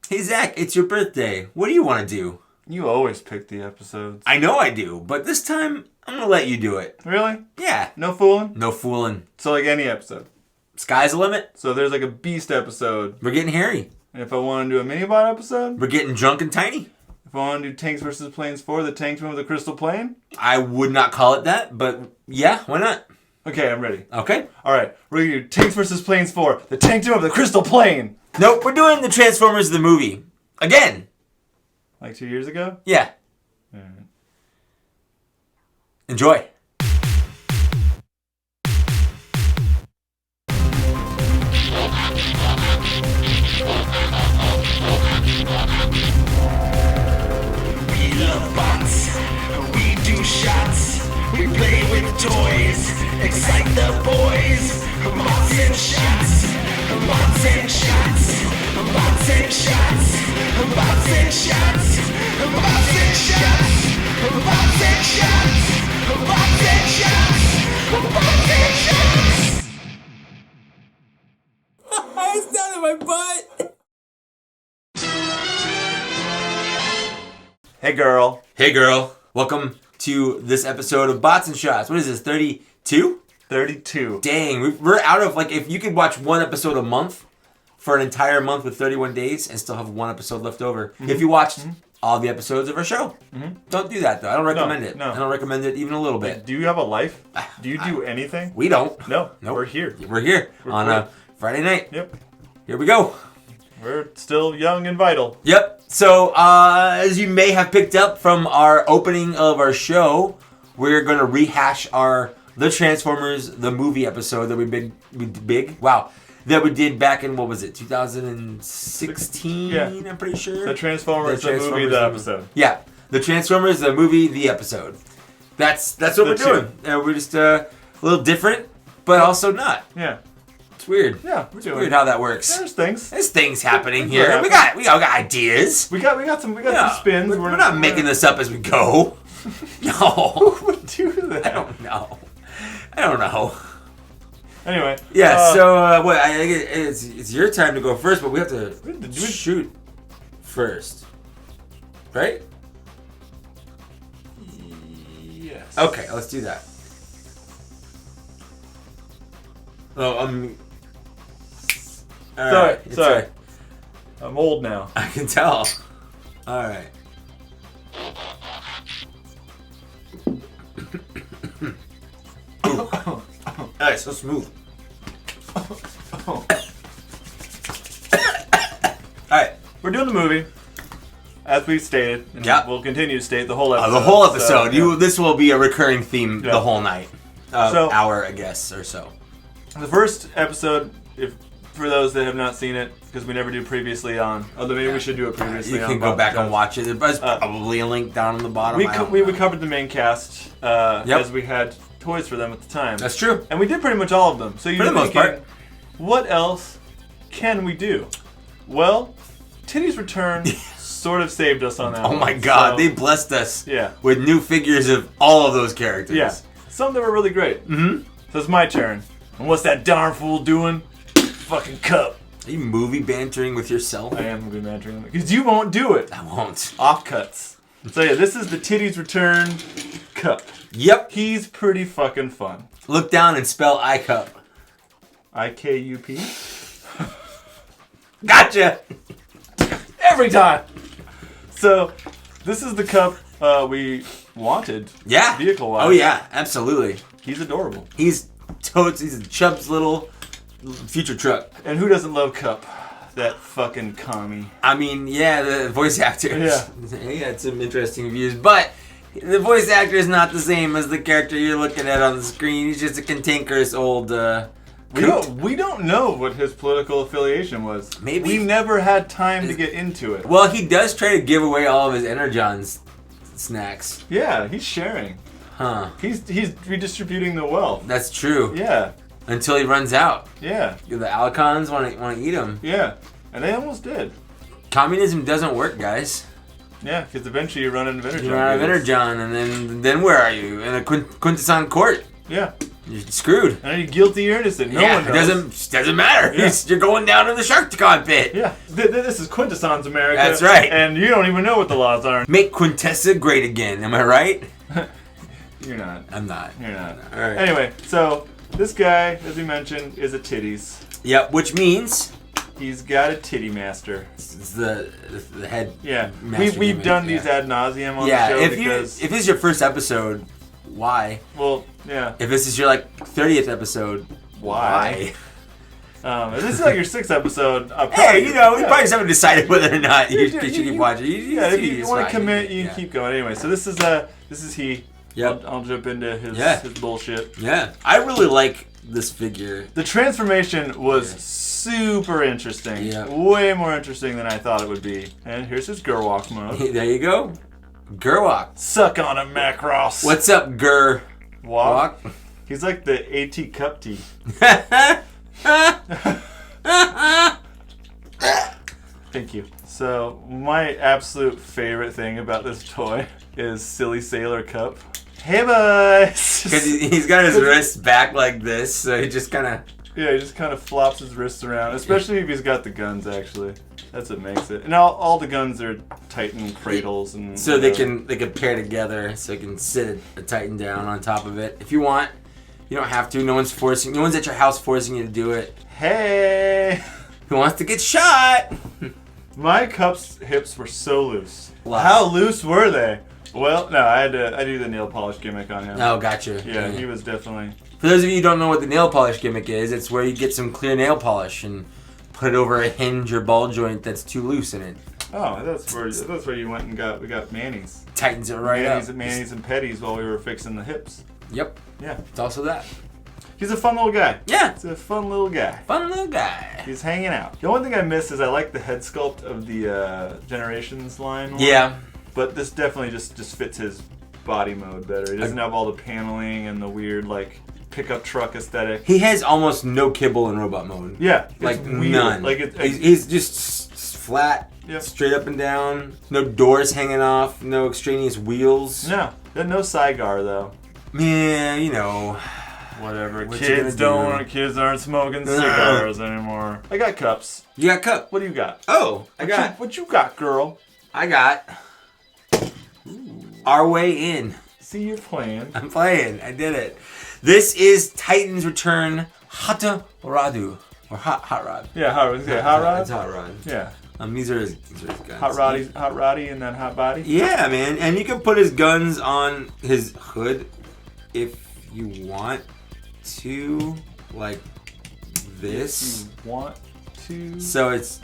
Hey, Zach, it's your birthday. What do you want to do? You always pick the episodes. I know I do, but this time, I'm going to let you do it. Really? Yeah. No fooling? No fooling. So like any episode? Sky's the limit. So there's like a Beast episode. We're getting hairy. And if I want to do a Minibot episode? We're getting drunk and tiny. If I want to do Tanks vs. Planes 4, the Tanks win with the Crystal Plane? I would not call it that, but yeah, why not? Okay, I'm ready. Okay. Alright, we're going to do Tanks vs. Planes 4, the Tanks win with the Crystal Plane! Nope, we're doing the Transformers the movie. Again. Like 2 years ago? Yeah. Alright. Enjoy. We love bots, we do shots, we play with toys, excite the boys. Bots and shots, bots and shots, bots and shots, bots and shots, bots and shots, bots and shots, bots and shots, bots and shots. It's down in my butt. Hey girl. Hey, girl. Welcome to this episode of Bots and Shots. What is this, 32? 32. Dang, we're out of, like, if you could watch one episode a month for an entire month with 31 days and still have one episode left over. Mm-hmm. If you watched all the episodes of our show. Mm-hmm. Don't do that, though. I don't recommend it. No. I don't recommend it even a little bit. Do you have a life? Do you do anything? We don't. No. Nope. We're here. We're here We're on a Friday night. Yep. Here we go. We're still young and vital. Yep. So, as you may have picked up from our opening of our show, we're going to rehash The Transformers, the movie episode that we did back in, what was it, 2016, Yeah. I'm pretty sure? The Transformers, the movie, the episode. Yeah. The Transformers, the movie, the episode. That's what we're doing. We're just a little different, but also not. Yeah. It's weird. Yeah, It's weird how that works. There's things. There's things happening Things here. are We all got ideas. We got some spins. We're not making this up as we go. No. Who would do that? I don't know. Anyway. Yeah, so what? I think it's your time to go first, but we have to shoot first, right? Yes. Okay, let's do that. Oh, Sorry. I'm old now. I can tell. All right. All right, so smooth. All right. We're doing the movie, as we stated. And Yep. We'll continue to state the whole episode. The whole episode. So, This will be a recurring theme Yeah. the whole night. Hour, I guess, or so. The first episode, for those that have not seen it, because we never do previously on. Although maybe we should do it previously. You can go back and watch it. There's probably a link down on the bottom. We covered the main cast as we had toys for them at the time. That's true. And we did pretty much all of them. So For the most part. What else can we do? Well, Titty's Return sort of saved us on that. Oh my God, they blessed us with new figures of all of those characters. Yeah, some that were really great. Mm-hmm. So it's my turn. And what's that darn fool doing? Fucking cup. Are you movie bantering with yourself? I am movie bantering because you won't do it. I won't. Offcuts. So yeah, this is the Titty's Return cup. Yep. He's pretty fucking fun. Look down and spell iCup. IKUP? Gotcha! Every time! So, this is the cup we wanted. Yeah. Vehicle-wise. Oh yeah, absolutely. He's adorable. He's a Chubb's little future truck. And who doesn't love Cup? That fucking commie. I mean, yeah, the voice actor. Yeah. He had some interesting reviews, but the voice actor is not the same as the character you're looking at on the screen. He's just a cantankerous old We don't know what his political affiliation was. Maybe. We never had time to get into it. Well, he does try to give away all of his Energon's snacks. Yeah, he's sharing. Huh. He's redistributing the wealth. That's true. Yeah. Until he runs out. Yeah. The Alcons want to eat him. Yeah. And they almost did. Communism doesn't work, guys. Yeah, because eventually you run into Energon. You run out of Energon, and then where are you? In a Quintesson court. Yeah. you're screwed. Are you guilty or innocent? No one knows. It doesn't matter. Yeah. You're going down in the Sharkticon pit. Yeah, this is Quintessence America. That's right. And you don't even know what the laws are. Make Quintessa great again. Am I right? You're not. I'm not. You're not. All right. Anyway, so this guy, as we mentioned, is a titties. Yep, which means He's got a titty master. it's the head. Yeah, master we've gimmick, done yeah. these ad nauseum on Yeah, the show if this is your first episode, why? well, yeah. If this is your 30th episode, Why? If this is like your 6th episode, Hey, we probably just haven't decided whether or not you should keep watching. If you want to fine. commit, you Yeah. can keep going. Anyway, so this is he. Yep. I'll jump into his bullshit. Yeah, I really like this figure. The transformation was super interesting. Yeah. Way more interesting than I thought it would be. And here's his Gerwalk mode. There you go, Gerwalk. Suck on it, Macross. What's up, Ger? Walk? He's like the AT Cup Tea. Thank you. So, my absolute favorite thing about this toy is Silly Sailor Cup. Hey, boys! Because he's got his wrists back like this, so he just kind of. Yeah, he just kind of flops his wrists around, especially if he's got the guns, actually. That's what makes it. And all the guns are Titan cradles. And So they can pair together, so you can sit a Titan down on top of it. If you want, you don't have to. No one's at your house forcing you to do it. Hey! Who wants to get shot? My Cup's hips were so loose. Lots. How loose were they? Well, no, I do the nail polish gimmick on him. Oh, gotcha. Yeah, he was definitely... For those of you who don't know what the nail polish gimmick is, it's where you get some clear nail polish and put it over a hinge or ball joint that's too loose in it. Oh, that's where you went and we got Manny's. Tightens it right up. Manny's and Petty's while we were fixing the hips. Yep. Yeah. It's also that. He's a fun little guy. Yeah. He's a fun little guy. Fun little guy. He's hanging out. The only thing I miss is I like the head sculpt of the Generations line one. Yeah. But this definitely just fits his body mode better. He doesn't have all the paneling and the weird pickup truck aesthetic. He has almost no kibble in robot mode. Yeah, Like it's weird. none. He's just flat, Yep. straight up and down. No doors hanging off. No extraneous wheels. No Cygar though. Yeah, Whatever. What you gonna do? Kids aren't smoking cigars anymore. I got cups. You got cup. What do you got? Oh, What you got, girl? I got Our Way In. See, you're playing. I'm playing. I did it. This is Titan's Return Hata Radu. Or Hot Rod. Yeah, Hot Rod. Yeah, Hot Rod. It's Hot Rod. Yeah. These are his guns. Hot Roddy and then Hot Body. Yeah, man. And you can put his guns on his hood if you want to, like this. If you want to. So it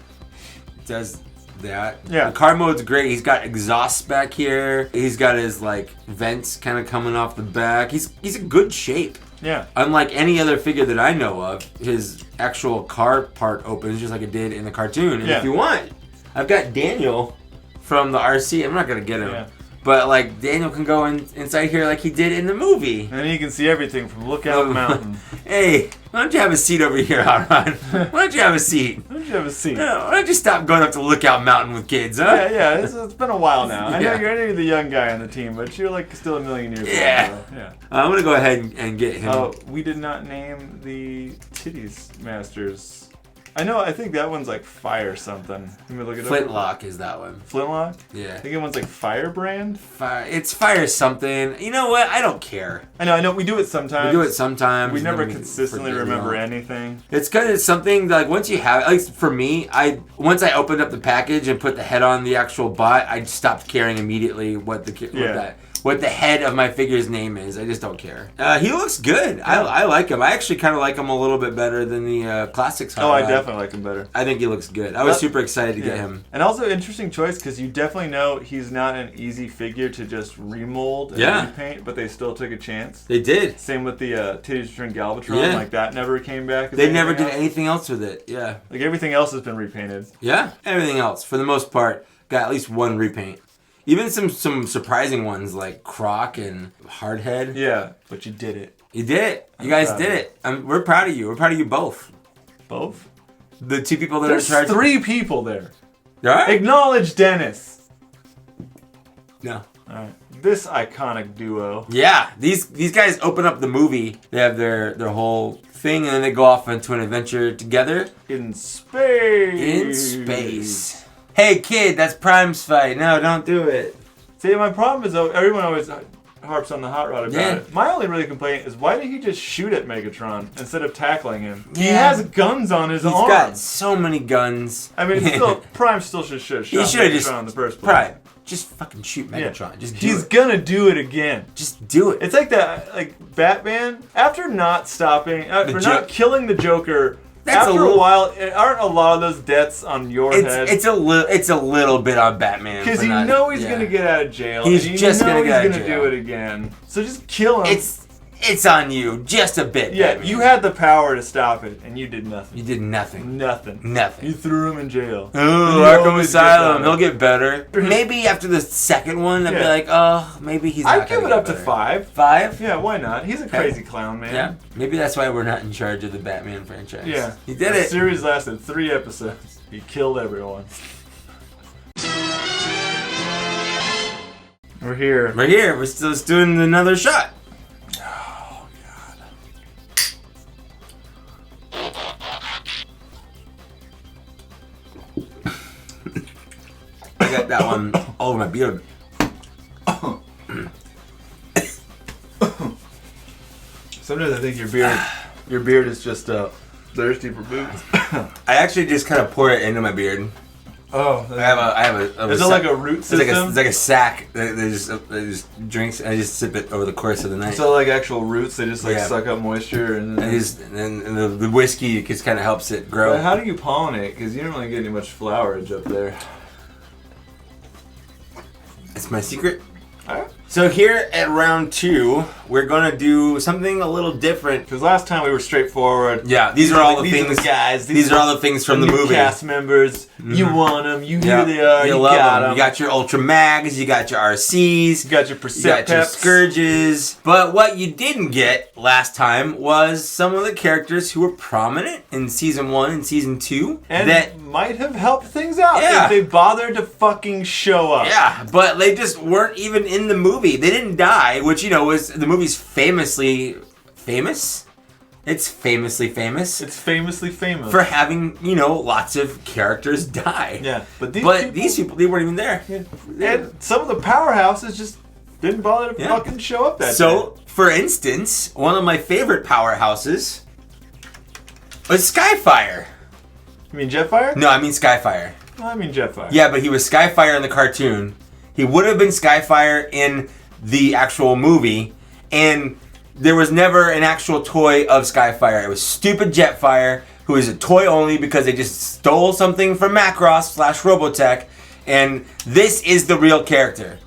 does that. Yeah. The car mode's great. He's got exhausts back here. He's got his vents kind of coming off the back. He's in good shape. Yeah. Unlike any other figure that I know of, his actual car part opens just like it did in the cartoon. And if you want, I've got Daniel from the RC. I'm not gonna get him. Yeah. But Daniel can go inside here like he did in the movie. And you can see everything from Lookout Mountain. Hey, why don't you have a seat over here, Hot Rod? Why don't you have a seat? Why don't you have a seat? Why don't you stop going up to Lookout Mountain with kids, huh? Yeah. It's been a while now. I know Yeah. you're the young guy on the team, but you're still a million years Yeah. old. So, yeah. I'm gonna go ahead and get him. Oh, we did not name the Titties Masters. I think that one's Fire something. Let me look it up. Flintlock is that one. Flintlock? Yeah. I think it one's Firebrand. It's Fire something. You know what? I don't care. I know. We do it sometimes. We do it sometimes. We and never then consistently forget remember about it. anything. It's because it's something once you have it, at least for me, once I opened up the package and put the head on the actual bot, I stopped caring immediately what the head of my figure's name is. I just don't care. He looks good. I like him. I actually kind of like him a little bit better than the classics. I definitely like him better. I think he looks good. I was super excited to get him. And also interesting choice because you definitely know he's not an easy figure to just remold and repaint, but they still took a chance. They did. Same with the Titties Return Galvatron. Yeah. That never came back. They never did anything else with it. Yeah. Everything else has been repainted. Yeah. Everything else, for the most part, got at least one repaint. Even some surprising ones like Croc and Hardhead. Yeah, but you did it. You did it. You guys did it. We're proud of you. We're proud of you both. Both? The two people that There's are in charge. 3 people there. All right. Acknowledge Dennis. No. All right. this iconic duo. Yeah, these guys open up the movie. They have their whole thing, and then they go off into an adventure together. In space. In space. Hey, kid, that's Prime's fight. No, don't do it. See, my problem is, though, everyone always harps on the hot rod about Yeah. it. My only really complaint is, why did he just shoot at Megatron instead of tackling him? Yeah. He has guns on his arm. He's got so many guns. I mean, still, Prime still should have He shot should have Megatron just in the first place. Prime. Just fucking shoot Megatron. Yeah. Just do He's it. gonna do it again. Just do it. It's like that, like Batman, after not stopping, for Jo- not killing the Joker, That's after a little- a while, aren't a lot of those deaths on your head? It's a little bit on Batman. Because for you not- know he's yeah. gonna get out of jail. He's and you just know gonna get out of he's jail. gonna do it again. So just kill him. It's on you, just a bit. Yeah, Batman. you had the power to stop it, and you did nothing. You did nothing. Nothing. Nothing. You threw him in jail. Ooh, And he Arkham always Asylum. gets He'll out. get better. Maybe after the second one, I'd be Yeah. like, oh, maybe he's not I'd give gonna it get up to better. 5. 5? Yeah, why not? He's a crazy clown, man. Yeah. Maybe that's why we're not in charge of the Batman franchise. Yeah. He did the it. series lasted 3 episodes. He killed everyone. We're here. Right here, we're still just doing another shot. Oh, I got that one all over my beard. Sometimes I think your beard is just thirsty for booze. I actually just kind of pour it into my beard. Oh, I have a is it like a root system? It's like a sack that just drinks, and I just sip it over the course of the night. So like actual roots, they just like Yeah. suck up moisture and. And the whiskey just kind of helps it grow. But how do you pollinate? Because you don't really get any much flowerage up there. It's my secret. Alright. So here at round 2, we're gonna do something a little different. Because last time we were straightforward. Yeah, these are all the These are things. the guys. These are all the things from the new movie. cast members. You want them. You here they are. You love got them. them. You got your Ultra Mags. You got your RCs. You got your You got your Percept Scourges. But what you didn't get last time was some of the characters who were prominent in Season 1 and Season 2. And that might have helped things out Yeah. if they bothered to fucking show up. Yeah, but they just weren't even in the movie. They didn't die, which, you know, was the movie's famously famous. It's famously famous It's famously famous. for having, you know, lots of characters die. Yeah, but These people, they weren't even there. And some of the powerhouses just didn't bother to Yeah. fucking show up that day. So, for instance, one of my favorite powerhouses was Skyfire. You mean Jetfire? No, I mean Skyfire. No, I mean Jetfire. Yeah, but he was Skyfire in the cartoon. He would have been Skyfire in the actual movie, and there was never an actual toy of Skyfire. It was stupid Jetfire, who is a toy only because they just stole something from Macross / Robotech, and this is the real character.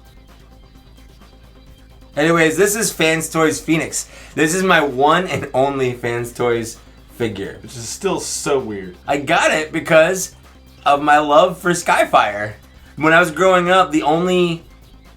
Anyways, this is Fans Toys Phoenix. This is my one and only Fans Toys figure. Which is still so weird. I got it because of my love for Skyfire. When I was growing up, the only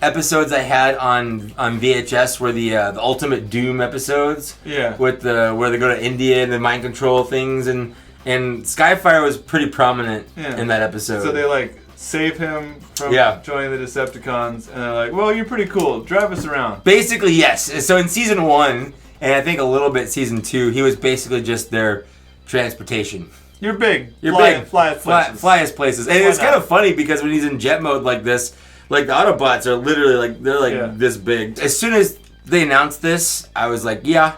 episodes I had on VHS were the Ultimate Doom episodes. Yeah. With where they go to India and the mind control things, and Skyfire was pretty prominent in that episode. So they like save him from Yeah. joining the Decepticons, and they're like, "Well, you're pretty cool. Drive us around." Basically, yes. So in season 1, and I think a little bit season 2, he was basically just their transportation. You're big. You're fly, big. Fly us places. Fly us places. And Why it's kind not? of funny because when he's in jet mode like this, like the Autobots are literally like, they're like Yeah. this big. As soon as they announced this, I was like, yeah,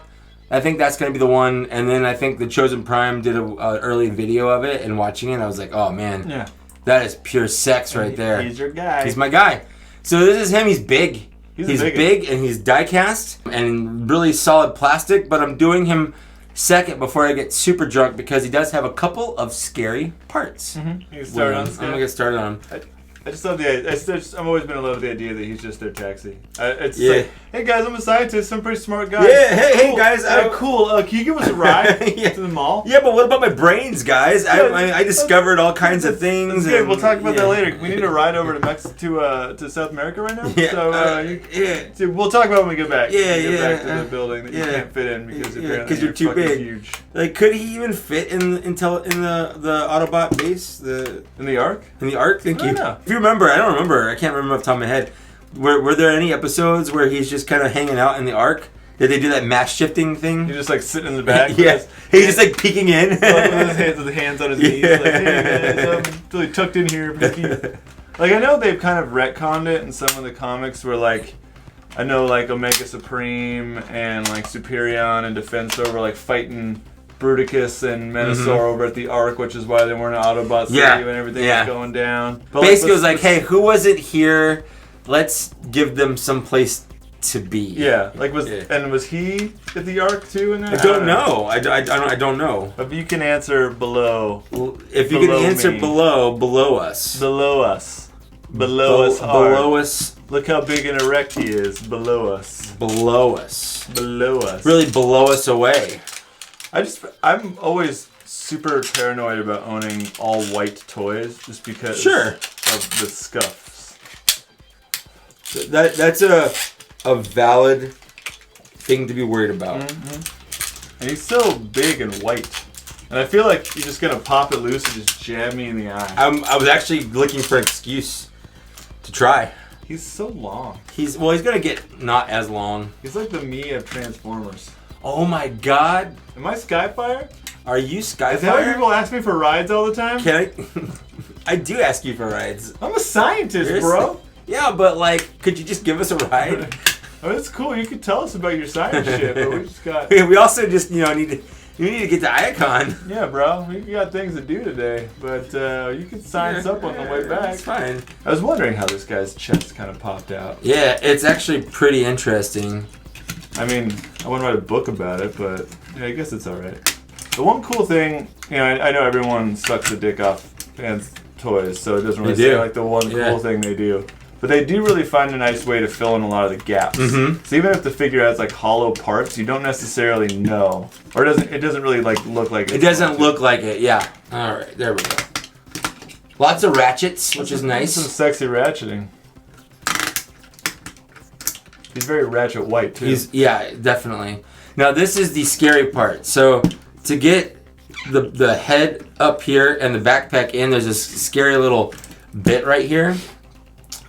I think that's going to be the one. And then I think the Chosen Prime did a early video of it, and watching it, I was like, oh man, Yeah. that is pure sex right there. He's your guy. He's my guy. So this is him. He's big. He's He's the biggest. big, and he's die cast and really solid plastic, but I'm doing him second before I get super drunk because he does have a couple of scary parts. You can start on I'm gonna get started on him. I just love the idea. I've always been in love with the idea that he's just their taxi. It's Yeah. like, hey guys, I'm a scientist. I'm a pretty smart guy. Yeah, hey Cool. guys, Yeah, cool. Can you give us a ride Yeah. to the mall? Yeah, but what about my brains, guys? Yeah, I discovered all kinds of things. That's good. and- We'll talk about yeah. that later. We need a ride over to South America right now. Yeah, So yeah. so we'll talk about it when we get back. Yeah, When we get yeah, back to the building that you yeah. can't fit in because Yeah, apparently 'cause you're too fucking big. huge. Like, could he even fit in the Autobot base? In the Ark? In the Ark? Thank I you. don't know. If you remember, I don't remember. I can't remember off the top of my head. Were there any episodes where he's just kind of hanging out in the Ark? Did they do that mass shifting thing? He's just like sitting in the back. Yeah, he's just like peeking in. With his hands on his knees, like, hey guys, I'm really tucked in here. Like, I know they've kind of retconned it in some of the comics where, like, I know, like, Omega Supreme and, like, Superion and Defensor were, like, fighting Bruticus and Menasor over at the Ark, which is why they weren't an Autobot save and everything was going down. But basically, it was like, hey, who wasn't here? Let's give them some place to be. Yeah, like was he at the Ark too in that? I don't know. I don't know. But you can answer below. If you can answer below us. Below us. Below us. Below us. Look how big and erect he is. Below us. Below us. Below us. Really below us away. I'm always super paranoid about owning all white toys just because of the scuffs. That's a valid thing to be worried about. Mm-hmm. And he's so big and white. And I feel like you're just going to pop it loose and just jab me in the eye. I was actually looking for an excuse to try. He's so long. He's going to get not as long. He's like the me of Transformers. Oh my god. Am I Skyfire? Are you Skyfire? Is that why people ask me for rides all the time? Can I? I do ask you for rides. I'm a scientist, bro. Yeah, but like, could you just give us a ride? Oh, that's cool. You could tell us about your science shit, but we just got... We also just, need to get to Icon. Yeah, bro. We got things to do today, but you can sign us up on the way back. It's fine. I was wondering how this guy's chest kind of popped out. Yeah, it's actually pretty interesting. I mean, I wouldn't write a book about it, but yeah, I guess it's alright. The one cool thing, I know everyone sucks the dick off fans' toys, so it doesn't really say like the one cool thing they do. But they do really find a nice way to fill in a lot of the gaps. Mm-hmm. So even if the figure has like hollow parts, you don't necessarily know, or it doesn't really like look like it. It doesn't look like it. Yeah. All right, there we go. Lots of ratchets, which is nice. Some sexy ratcheting. He's very ratchet white too. Definitely. Now this is the scary part. So to get the head up here and the backpack in, there's this scary little bit right here.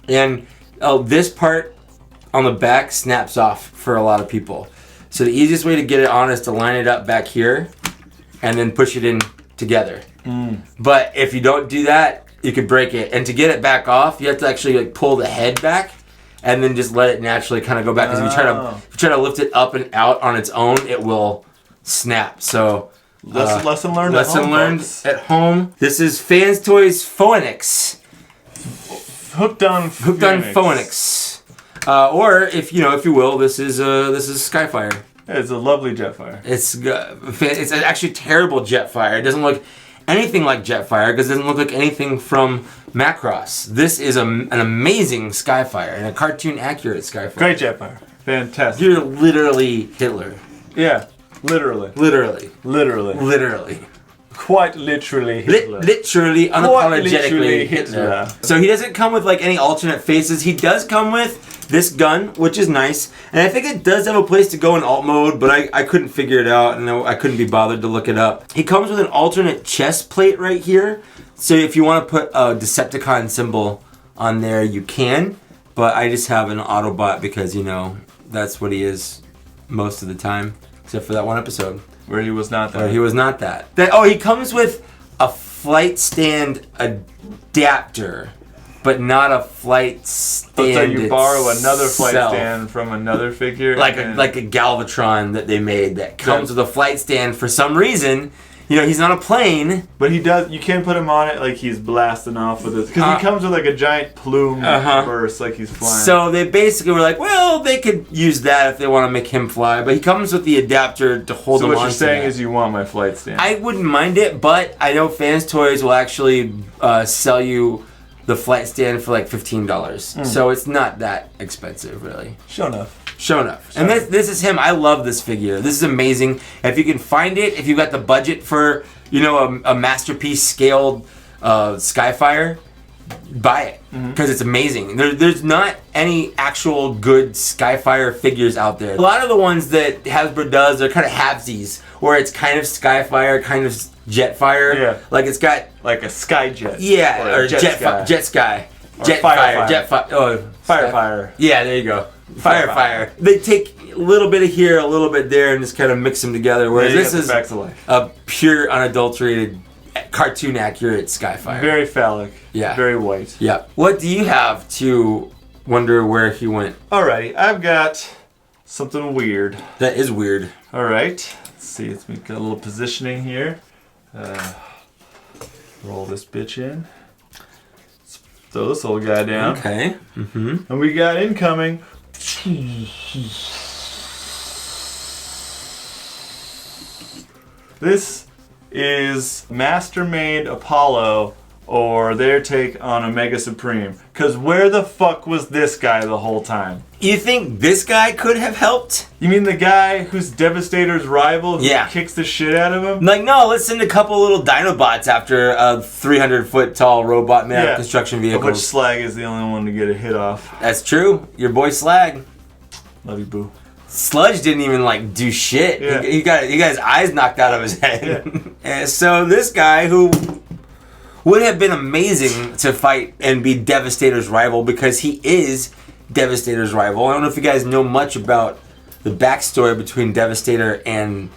And this part on the back snaps off for a lot of people. So the easiest way to get it on is to line it up back here and then push it in together. But if you don't do that, you could break it. And to get it back off, you have to actually like pull the head back and then just let it naturally kind of go back. Because if you try to lift it up and out on its own, it will snap. So lesson learned at home. This is Fans Toys Phoenix. Hooked on Phoenix. Or if you will, this is Skyfire. It's a lovely Jetfire. It's actually terrible Jetfire. It doesn't look anything like Jetfire because it doesn't look like anything from Macross. This is an amazing Skyfire and a cartoon accurate Skyfire. Great Jetfire. Fantastic. You're literally Hitler. Yeah, literally. Quite literally Hitler. Literally, unapologetically Hitler. So he doesn't come with like any alternate faces. He does come with this gun, which is nice. And I think it does have a place to go in alt mode, but I couldn't figure it out and I couldn't be bothered to look it up. He comes with an alternate chest plate right here. So if you want to put a Decepticon symbol on there, you can. But I just have an Autobot because, that's what he is most of the time. Except for that one episode. Where he was not that. Where he was not that. He comes with a flight stand adapter, but not a flight stand. So you borrow another flight stand from another figure, like a Galvatron that they made that comes with a flight stand for some reason. He's not a plane, but he does. You can put him on it like he's blasting off with it because he comes with like a giant plume burst, like he's flying. So they basically were like, well, they could use that if they want to make him fly, but he comes with the adapter to hold him on. So what you're saying is you want my flight stand? I wouldn't mind it, but I know Fans Toys will actually sell you the flight stand for like $15, so it's not that expensive, really. Show enough. And this is him. I love this figure. This is amazing. If you can find it, if you've got the budget for, a masterpiece scaled Skyfire, buy it because it's amazing. There's not any actual good Skyfire figures out there. A lot of the ones that Hasbro does are kind of halvesies, where it's kind of Skyfire, kind of Jetfire. Yeah. Like it's got like a Skyjet. Yeah, or Jet Sky. Jetfire. Oh, Fire. Yeah, there you go. Fire. They take a little bit of here, a little bit there, and just kind of mix them together. Whereas this is a pure, unadulterated, cartoon accurate Skyfire. Very phallic. Yeah. Very white. Yeah. What do you have to wonder where he went? Alrighty, I've got something weird. That is weird. Alright, let's see. Let's make a little positioning here. Roll this bitch in. Let's throw this little guy down. Okay. Mm-hmm. And we got incoming. This is Mastermaid Apollo, or their take on Omega Supreme. Because where the fuck was this guy the whole time? You think this guy could have helped? You mean the guy who's Devastator's rival who kicks the shit out of him? Like, no, let's send a couple little Dinobots after a 300-foot tall robot made out of construction vehicles. Of which Slag is the only one to get a hit off. That's true. Your boy Slag. Love you, boo. Sludge didn't even do shit. Yeah. He got his eyes knocked out of his head. Yeah. And so this guy who would have been amazing to fight and be Devastator's rival because he is Devastator's rival. I don't know if you guys know much about the backstory between Devastator and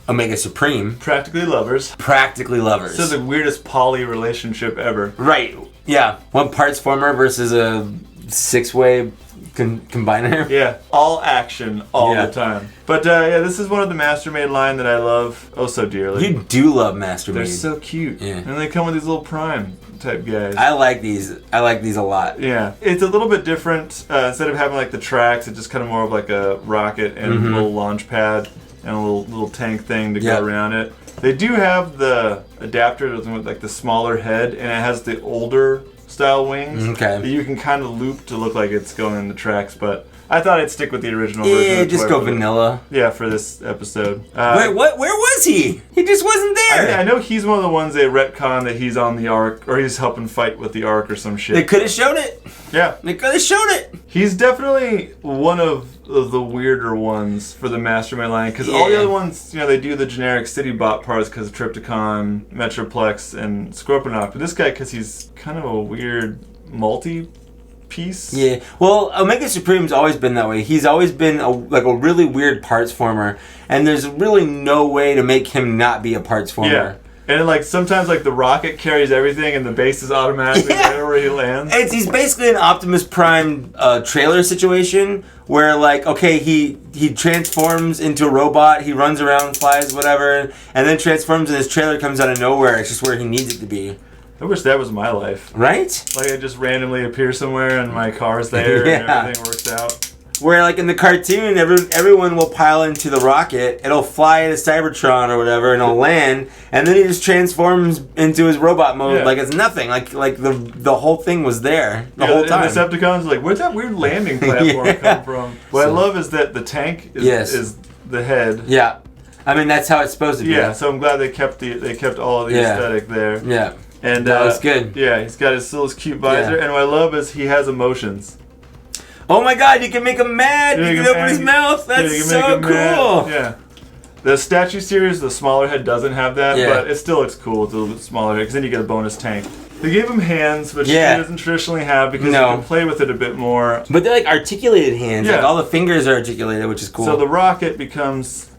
Omega Supreme. Practically lovers. This is the weirdest poly relationship ever. Right. Yeah. One parts former versus a 6-way combiner. Yeah. All action all the time. But this is one of the Mastermaid line that I love oh so dearly. You do love Mastermaid. They're so cute. Yeah. And they come with these little Prime type guys. I like these a lot. Yeah. It's a little bit different. Instead of having the tracks, it's just kind of more of like a rocket and a little launch pad and a little tank thing to go around it. They do have the adapter with the smaller head, and it has the older style wings that you can kind of loop to look like it's going in the tracks, but I thought I'd stick with the original version. Yeah, just go vanilla. Yeah, for this episode. Wait, where was he? He just wasn't there. I know he's one of the ones they retcon that he's on the Ark, or he's helping fight with the Ark or some shit. They could have showed it. Yeah. They could have showed it. He's definitely one of the weirder ones for the Mastermind line, because all the other ones, they do the generic city bot parts because of Trypticon, Metroplex, and Scorponok. But this guy, because he's kind of a weird multi-piece. Yeah. Well, Omega Supreme's always been that way. He's always been a really weird parts former, and there's really no way to make him not be a parts former. Yeah. And sometimes the rocket carries everything and the base is automatically there where he lands. He's basically an Optimus Prime trailer situation where he transforms into a robot, he runs around, flies, whatever, and then transforms and his trailer comes out of nowhere. It's just where he needs it to be. I wish that was my life. Right? I just randomly appear somewhere and my car's there and everything works out. Where in the cartoon, everyone will pile into the rocket, it'll fly to Cybertron or whatever, and it'll land, and then he just transforms into his robot mode like it's nothing. Like the whole thing was there the whole time. And the Decepticons where'd that weird landing platform come from? What I love is that the tank is the head. Yeah. I mean, that's how it's supposed to be. Yeah, so I'm glad they kept all of the aesthetic there. Yeah. And that was good. Yeah, he's got his cute visor, and what I love is he has emotions. Oh my god, you can make him mad! You can open his mouth! That's so cool! Mad. Yeah. The statue series, the smaller head doesn't have that, but it still looks cool with a little bit smaller head, because then you get a bonus tank. They gave him hands, which he doesn't traditionally have, because you can play with it a bit more. But they're articulated hands. Yeah. All the fingers are articulated, which is cool. So the rocket becomes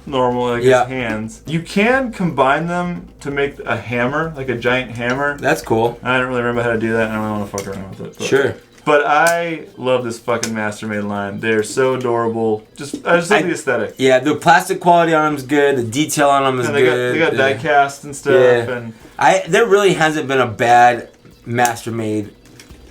normal, his hands. You can combine them to make a hammer, a giant hammer. That's cool. I don't really remember how to do that, and I don't want to fuck around with it. Sure. But I love this fucking Mastermaid line. They're so adorable. I just love the aesthetic. Yeah, the plastic quality on them is good. The detail on them is good. They got die cast and stuff. Yeah. And there really hasn't been a bad Mastermaid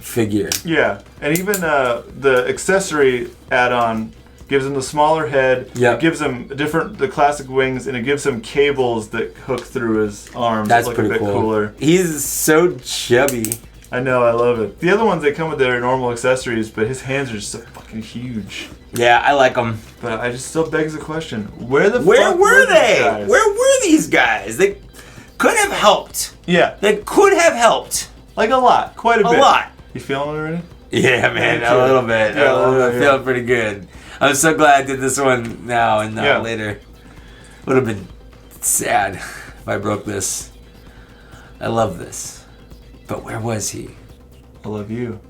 figure. Yeah, and even the accessory add-on gives him the smaller head. Yeah. It gives him the classic wings, and it gives him cables that hook through his arms. That's look pretty a bit cooler. He's so chubby. I know, I love it. The other ones, they come with their normal accessories, but his hands are just so fucking huge. Yeah, I like them. But I just still begs the question, where fuck were they? Where were these guys? They could have helped. Yeah. They could have helped. A lot. Quite a bit. A lot. You feeling it already? Yeah, man, a little bit. Yeah, I'm feeling pretty good. I'm so glad I did this one now and not later. Would have been sad if I broke this. I love this. But where was he? I love you.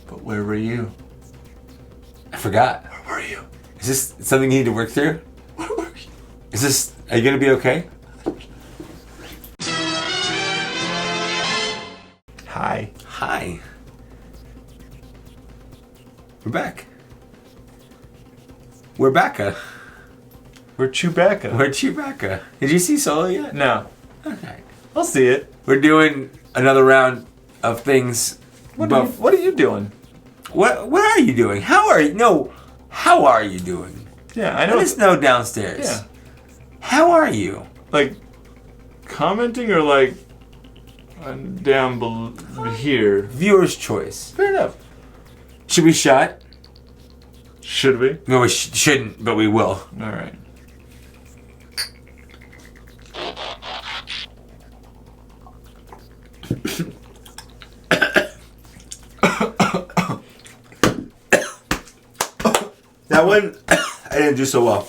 But where were you? I forgot. Where were you? Is this something you need to work through? Where were you? Are you gonna be okay? Hi. Hi. We're back. We're Bacca. We're Chewbacca. We're Chewbacca. Did you see Solo yet? No. Okay. I'll see it. We're doing another round of things. What are you doing? What are you doing? How are you? No. How are you doing? Yeah, I know. Let us know downstairs. Yeah. How are you? Like, commenting or like down here? Viewer's choice. Fair enough. Should we shot? Should we? No, we shouldn't, but we will. All right. That one, I didn't do so well.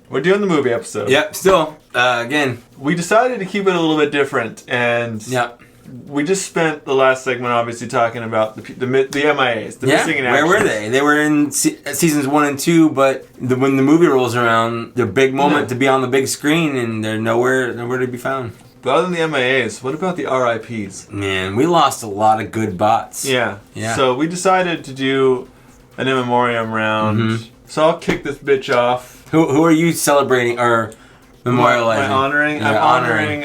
We're doing the movie episode. Yep, still, again. We decided to keep it a little bit different, and Yep. we just spent the last segment obviously talking about the MIAs, the missing in action. Where were they? They were in seasons 1 and 2, but when the movie rolls around, their big moment to be on the big screen, and they're nowhere to be found. But other than the MIAs, what about the RIPs? Man, we lost a lot of good bots. Yeah. Yeah. So we decided to do an in memoriam round. Mm-hmm. So I'll kick this bitch off. Who are you celebrating or memorializing? I'm honoring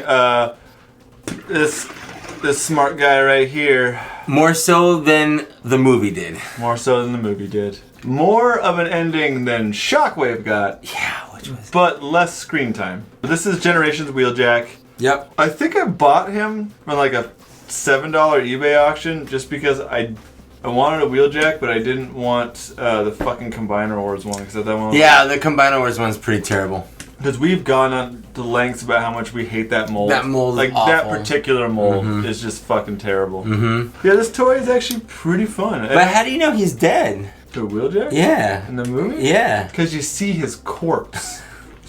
this smart guy right here. More so than the movie did. More so than the movie did. More of an ending than Shockwave got. Yeah, which was... But less screen time. This is Generations Wheeljack. Yep. I think I bought him on like a $7 eBay auction just because I wanted a Wheeljack, but I didn't want the fucking Combiner Wars one because that one. Yeah, the Combiner Wars one's pretty terrible. Because we've gone on the lengths about how much we hate that mold. That mold is like awful. that particular mold is just fucking terrible. Mm-hmm. Yeah, this toy is actually pretty fun. But how do you know he's dead? The Wheeljack? Yeah. In the movie? Yeah. Because you see his corpse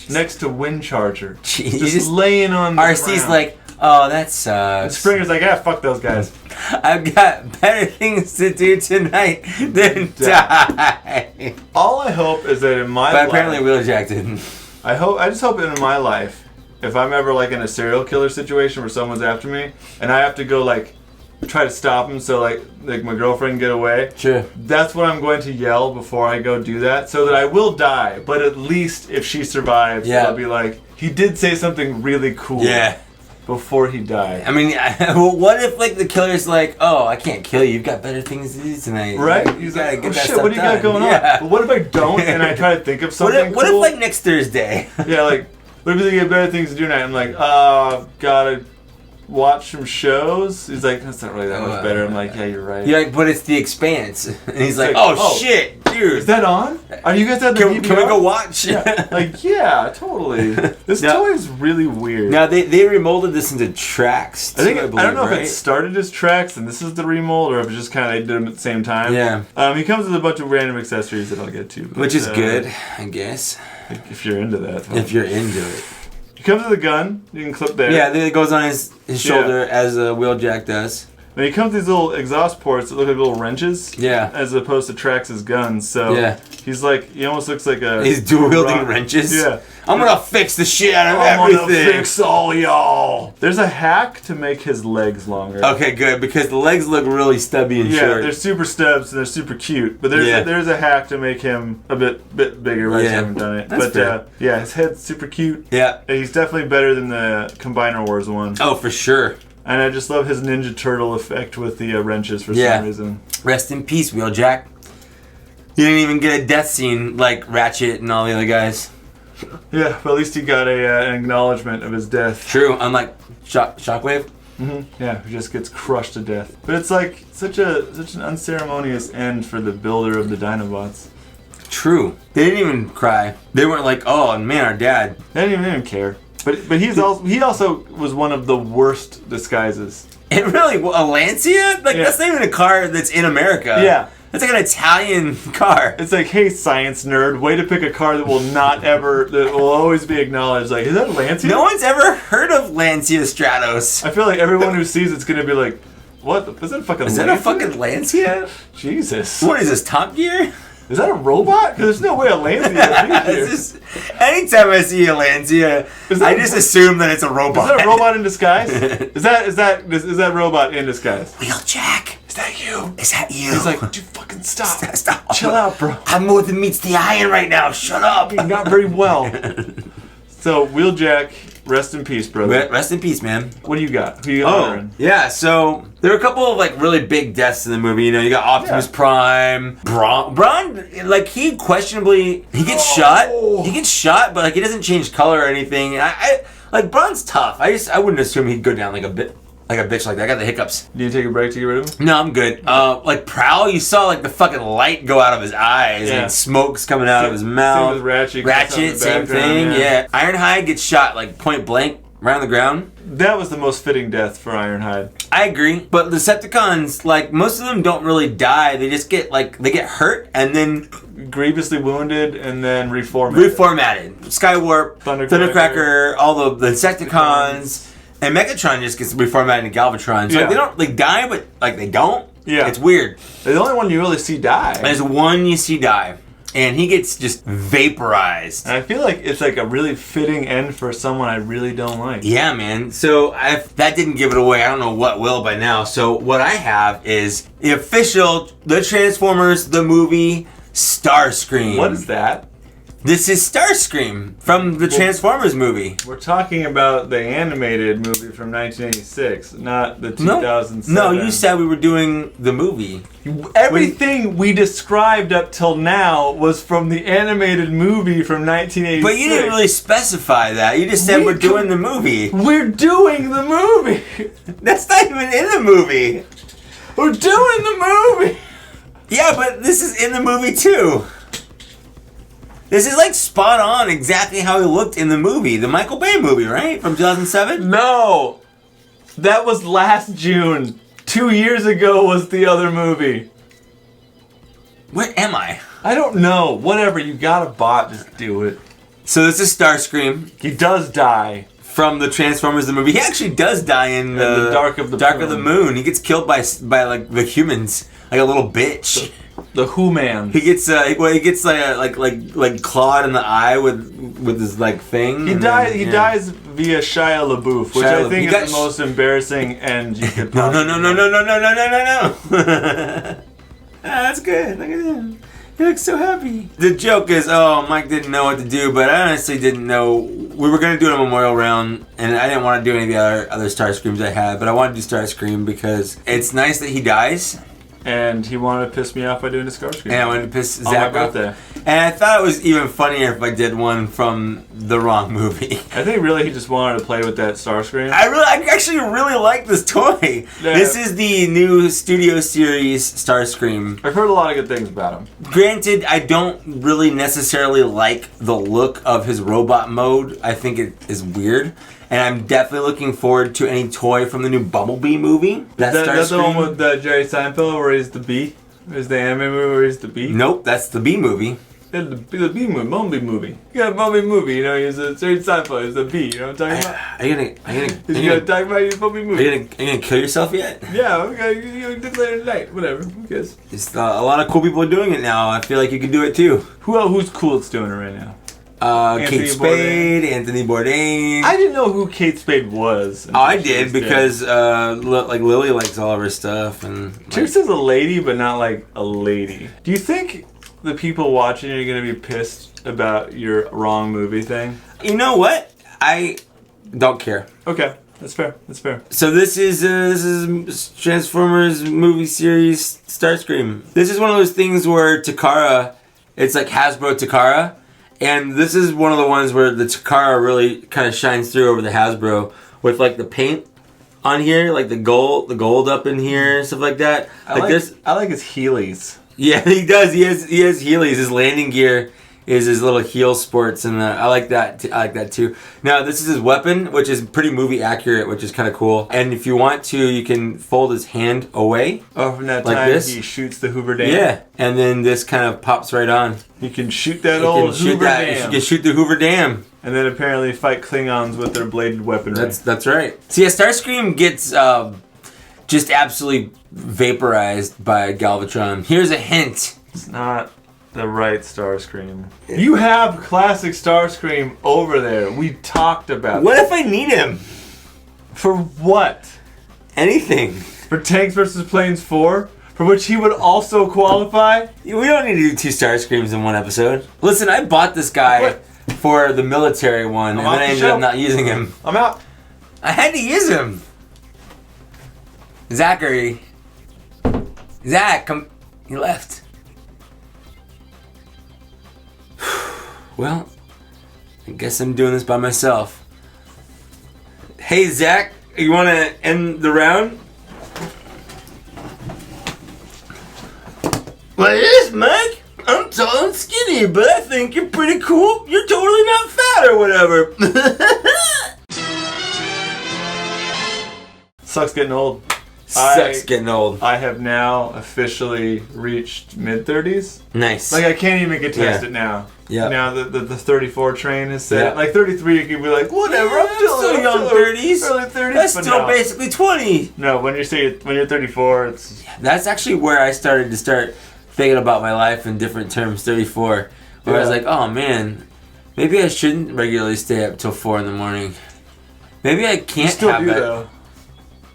next to Windcharger. Jeez. Just laying on the RC's ground. like, oh, that sucks. Springer's like, fuck those guys. I've got better things to do tonight than die. All I hope is that in my life... But apparently Wheeljack didn't. I just hope in my life, if I'm ever like in a serial killer situation where someone's after me, and I have to go like try to stop him so like my girlfriend can get away. Sure. That's what I'm going to yell before I go do that, so that I will die. But at least if she survives, I'll be like, he did say something really cool. Yeah. Before he died. I mean, well, what if like the killer's like, oh, I can't kill you. You've got better things to do tonight. Right? You He's gotta like, get oh that shit, stuff what do you done. got going on? But what if I don't and I try to think of something What cool? if like next Thursday? Yeah, like, what if you get better things to do tonight? I'm like, gotta watch some shows. He's like, that's not really that much better. I'm like, yeah, you're right. You're like, but it's The Expanse. And he's like, like, oh shit, dude. Is that on? Are you guys at the Can we go watch? Yeah. Like, yeah, totally. This toy is really weird. Now, they remolded this into tracks, too, I don't know if it started as tracks and this is the remold, or if it's just kind of they did them at the same time. Yeah. He comes with a bunch of random accessories that I'll get to. But, which is good, I guess. If you're into that. If you're into it. He comes with a gun. You can clip there. Yeah, it goes on his shoulder as a Wheeljack does. Then he comes with these little exhaust ports that look like little wrenches. Yeah. As opposed to Trax's guns. So he's like, he almost looks like a... He's dual-wielding wrenches? Yeah. I'm gonna fix the shit out of everything. everything. I'm gonna fix all y'all. There's a hack to make his legs longer. Okay, good, because the legs look really stubby and short. Yeah, they're super stubs and they're super cute. But there's a hack to make him a bit bigger. I just haven't done it. That's fair. Yeah, his head's super cute. Yeah. And he's definitely better than the Combiner Wars one. Oh, for sure. And I just love his Ninja Turtle effect with the wrenches for some reason. Rest in peace, Wheeljack. You didn't even get a death scene like Ratchet and all the other guys. Yeah, but at least he got an acknowledgement of his death. True, unlike Shockwave. Mm-hmm. Yeah, he just gets crushed to death. But it's like such an unceremonious end for the builder of the Dinobots. True. They didn't even cry. They weren't like, oh man, our dad. They didn't even care. But he also was one of the worst disguises. It really, a Lancia? Like that's not even a car that's in America. Yeah. That's like an Italian car. It's like, hey, science nerd, way to pick a car that will that will always be acknowledged. Like, is that Lancia? No one's ever heard of Lancia Stratos. I feel like everyone who sees it's going to be like, What? Is that a fucking Is that a fucking Lancia? Jesus. What is this, Top Gear? Is that a robot? Because there's no way a Lancia is here. Anytime I see a Lancia, I just assume that it's a robot. Is that a robot in disguise? Is that robot in disguise? Wheeljack. Is that you? Is that you? He's like, dude, fucking stop. Stop. Chill out, bro. I'm more than meets the eye right now. Shut up. You're not very well. So, Wheeljack, rest in peace, brother. Rest in peace, man. What do you got? Who you got? Yeah, so there are a couple of like really big deaths in the movie. You know, you got Optimus Prime, Brawn, like he questionably gets shot. He gets shot, but like he doesn't change color or anything. I like Brawn's tough. I wouldn't assume he'd go down like a bitch like that. I got the hiccups. Do you take a break to get rid of him? No, I'm good. Like Prowl, you saw like the fucking light go out of his eyes and smoke's coming out of his mouth. Same with Ratchet, same thing. Yeah. Ironhide gets shot like point blank right on the ground. That was the most fitting death for Ironhide. I agree, but the Decepticons, like most of them don't really die. They just get hurt and then grievously wounded and then reformatted. Skywarp, Thundercracker, all the Decepticons. And Megatron just gets reformatted into Galvatron. So they don't die, but like they don't. Yeah. It's weird. The only one you really see die. There's one you see die. And he gets just vaporized. And I feel like it's like a really fitting end for someone I really don't like. Yeah, man. So that didn't give it away. I don't know what will by now. So what I have is the official The Transformers, the movie, Starscream. What is that? This is Starscream from the Transformers movie. We're talking about the animated movie from 1986, not the 2007. No, you said we were doing the movie. Everything we described up till now was from the animated movie from 1986. But you didn't really specify that. You just said we're doing the movie. We're doing the movie. That's not even in the movie. We're doing the movie. Yeah, but this is in the movie too. This is like spot on exactly how he looked in the movie. The Michael Bay movie, right? From 2007? No. That was last June. 2 years ago was the other movie. Where am I? I don't know. Whatever. You got a bot. Just do it. So this is Starscream. He does die. From the Transformers the movie. He actually does die in the Dark of the Moon. He gets killed by like the humans. Like a little bitch. The Who-Man. He gets like clawed in the eye with his like thing. He dies via Shia LaBeouf, which I think is the most embarrassing end you could possibly. No. That's good. Look at him. He looks so happy. The joke is, Mike didn't know what to do, but I honestly didn't know. We were going to do a memorial round, and I didn't want to do any of the other Starscreams I had, but I wanted to do Starscream because it's nice that he dies. And he wanted to piss me off by doing a Starscream. And I wanted to piss Zach off. Birthday. And I thought it was even funnier if I did one from the wrong movie. I think really he just wanted to play with that Starscream. I actually really like this toy. Yeah. This is the new Studio Series Starscream. I've heard a lot of good things about him. Granted, I don't really necessarily like the look of his robot mode. I think it is weird. And I'm definitely looking forward to any toy from the new Bumblebee movie. That's the one with Jerry Seinfeld where he's the bee? Is the anime movie where he's the bee? Nope, that's the Bee movie. Yeah, the Bee movie, Bumblebee movie. Yeah, Bumblebee movie, you know, he's a Jerry Seinfeld, he's the bee, you know what I'm talking about? Are you gonna talk about your Bumblebee movie? Are you gonna kill yourself yet? Yeah, okay, you do later tonight, whatever, who cares? It's, a lot of cool people are doing it now. I feel like you can do it too. Who's cool that's doing it right now? Kate Spade, Anthony Bourdain. I didn't know who Kate Spade was. Oh, I did because like Lily likes all of her stuff and. Trix is a lady, but not like a lady. Do you think the people watching are gonna be pissed about your wrong movie thing? You know what? I don't care. Okay, that's fair. That's fair. So this is Transformers movie series Starscream. This is one of those things where Takara, it's like Hasbro Takara. And this is one of the ones where the Takara really kind of shines through over the Hasbro with like the paint on here, like the gold up in here and stuff like that. I like his Heelys. Yeah, he does. He has Heelys. His landing gear is his little heel sports, and I like that. I like that too. Now this is his weapon, which is pretty movie accurate, which is kind of cool. And if you want to, you can fold his hand away. Oh, from that like time this. He shoots the Hoover Dam. Yeah, and then this kind of pops right on. You can shoot that old Hoover Dam. You can shoot the Hoover Dam. And then apparently fight Klingons with their bladed weaponry. That's right. So yeah, Starscream gets just absolutely vaporized by Galvatron. Here's a hint. It's not the right Starscream. You have classic Starscream over there. We talked about What if I need him? For what? Anything. For Tanks vs. Planes 4? For which he would also qualify? We don't need to do 2 Starscreams in one episode. Listen, I bought this guy for the military one, and then I ended up not using him. I'm out. I had to use him. Zachary. Zach, come. He left. Well, I guess I'm doing this by myself. Hey, Zach, you want to end the round? Well, yes, Mike. I'm tall and skinny, but I think you're pretty cool. You're totally not fat or whatever. Sucks getting old. Sucks getting old. I have now officially reached mid-30s. Nice. Like, I can't even get tested now. Yeah. Now the 34 train is set. Yeah. Like, 33, you can be like, whatever, I'm still young 30s. Early 30s. That's but still no. basically 20. No, when you're 34, it's... That's actually where I started to start thinking about my life in different terms, 34. Where I was like, oh man, maybe I shouldn't regularly stay up till 4 in the morning. Maybe I can't You still have do, it. though.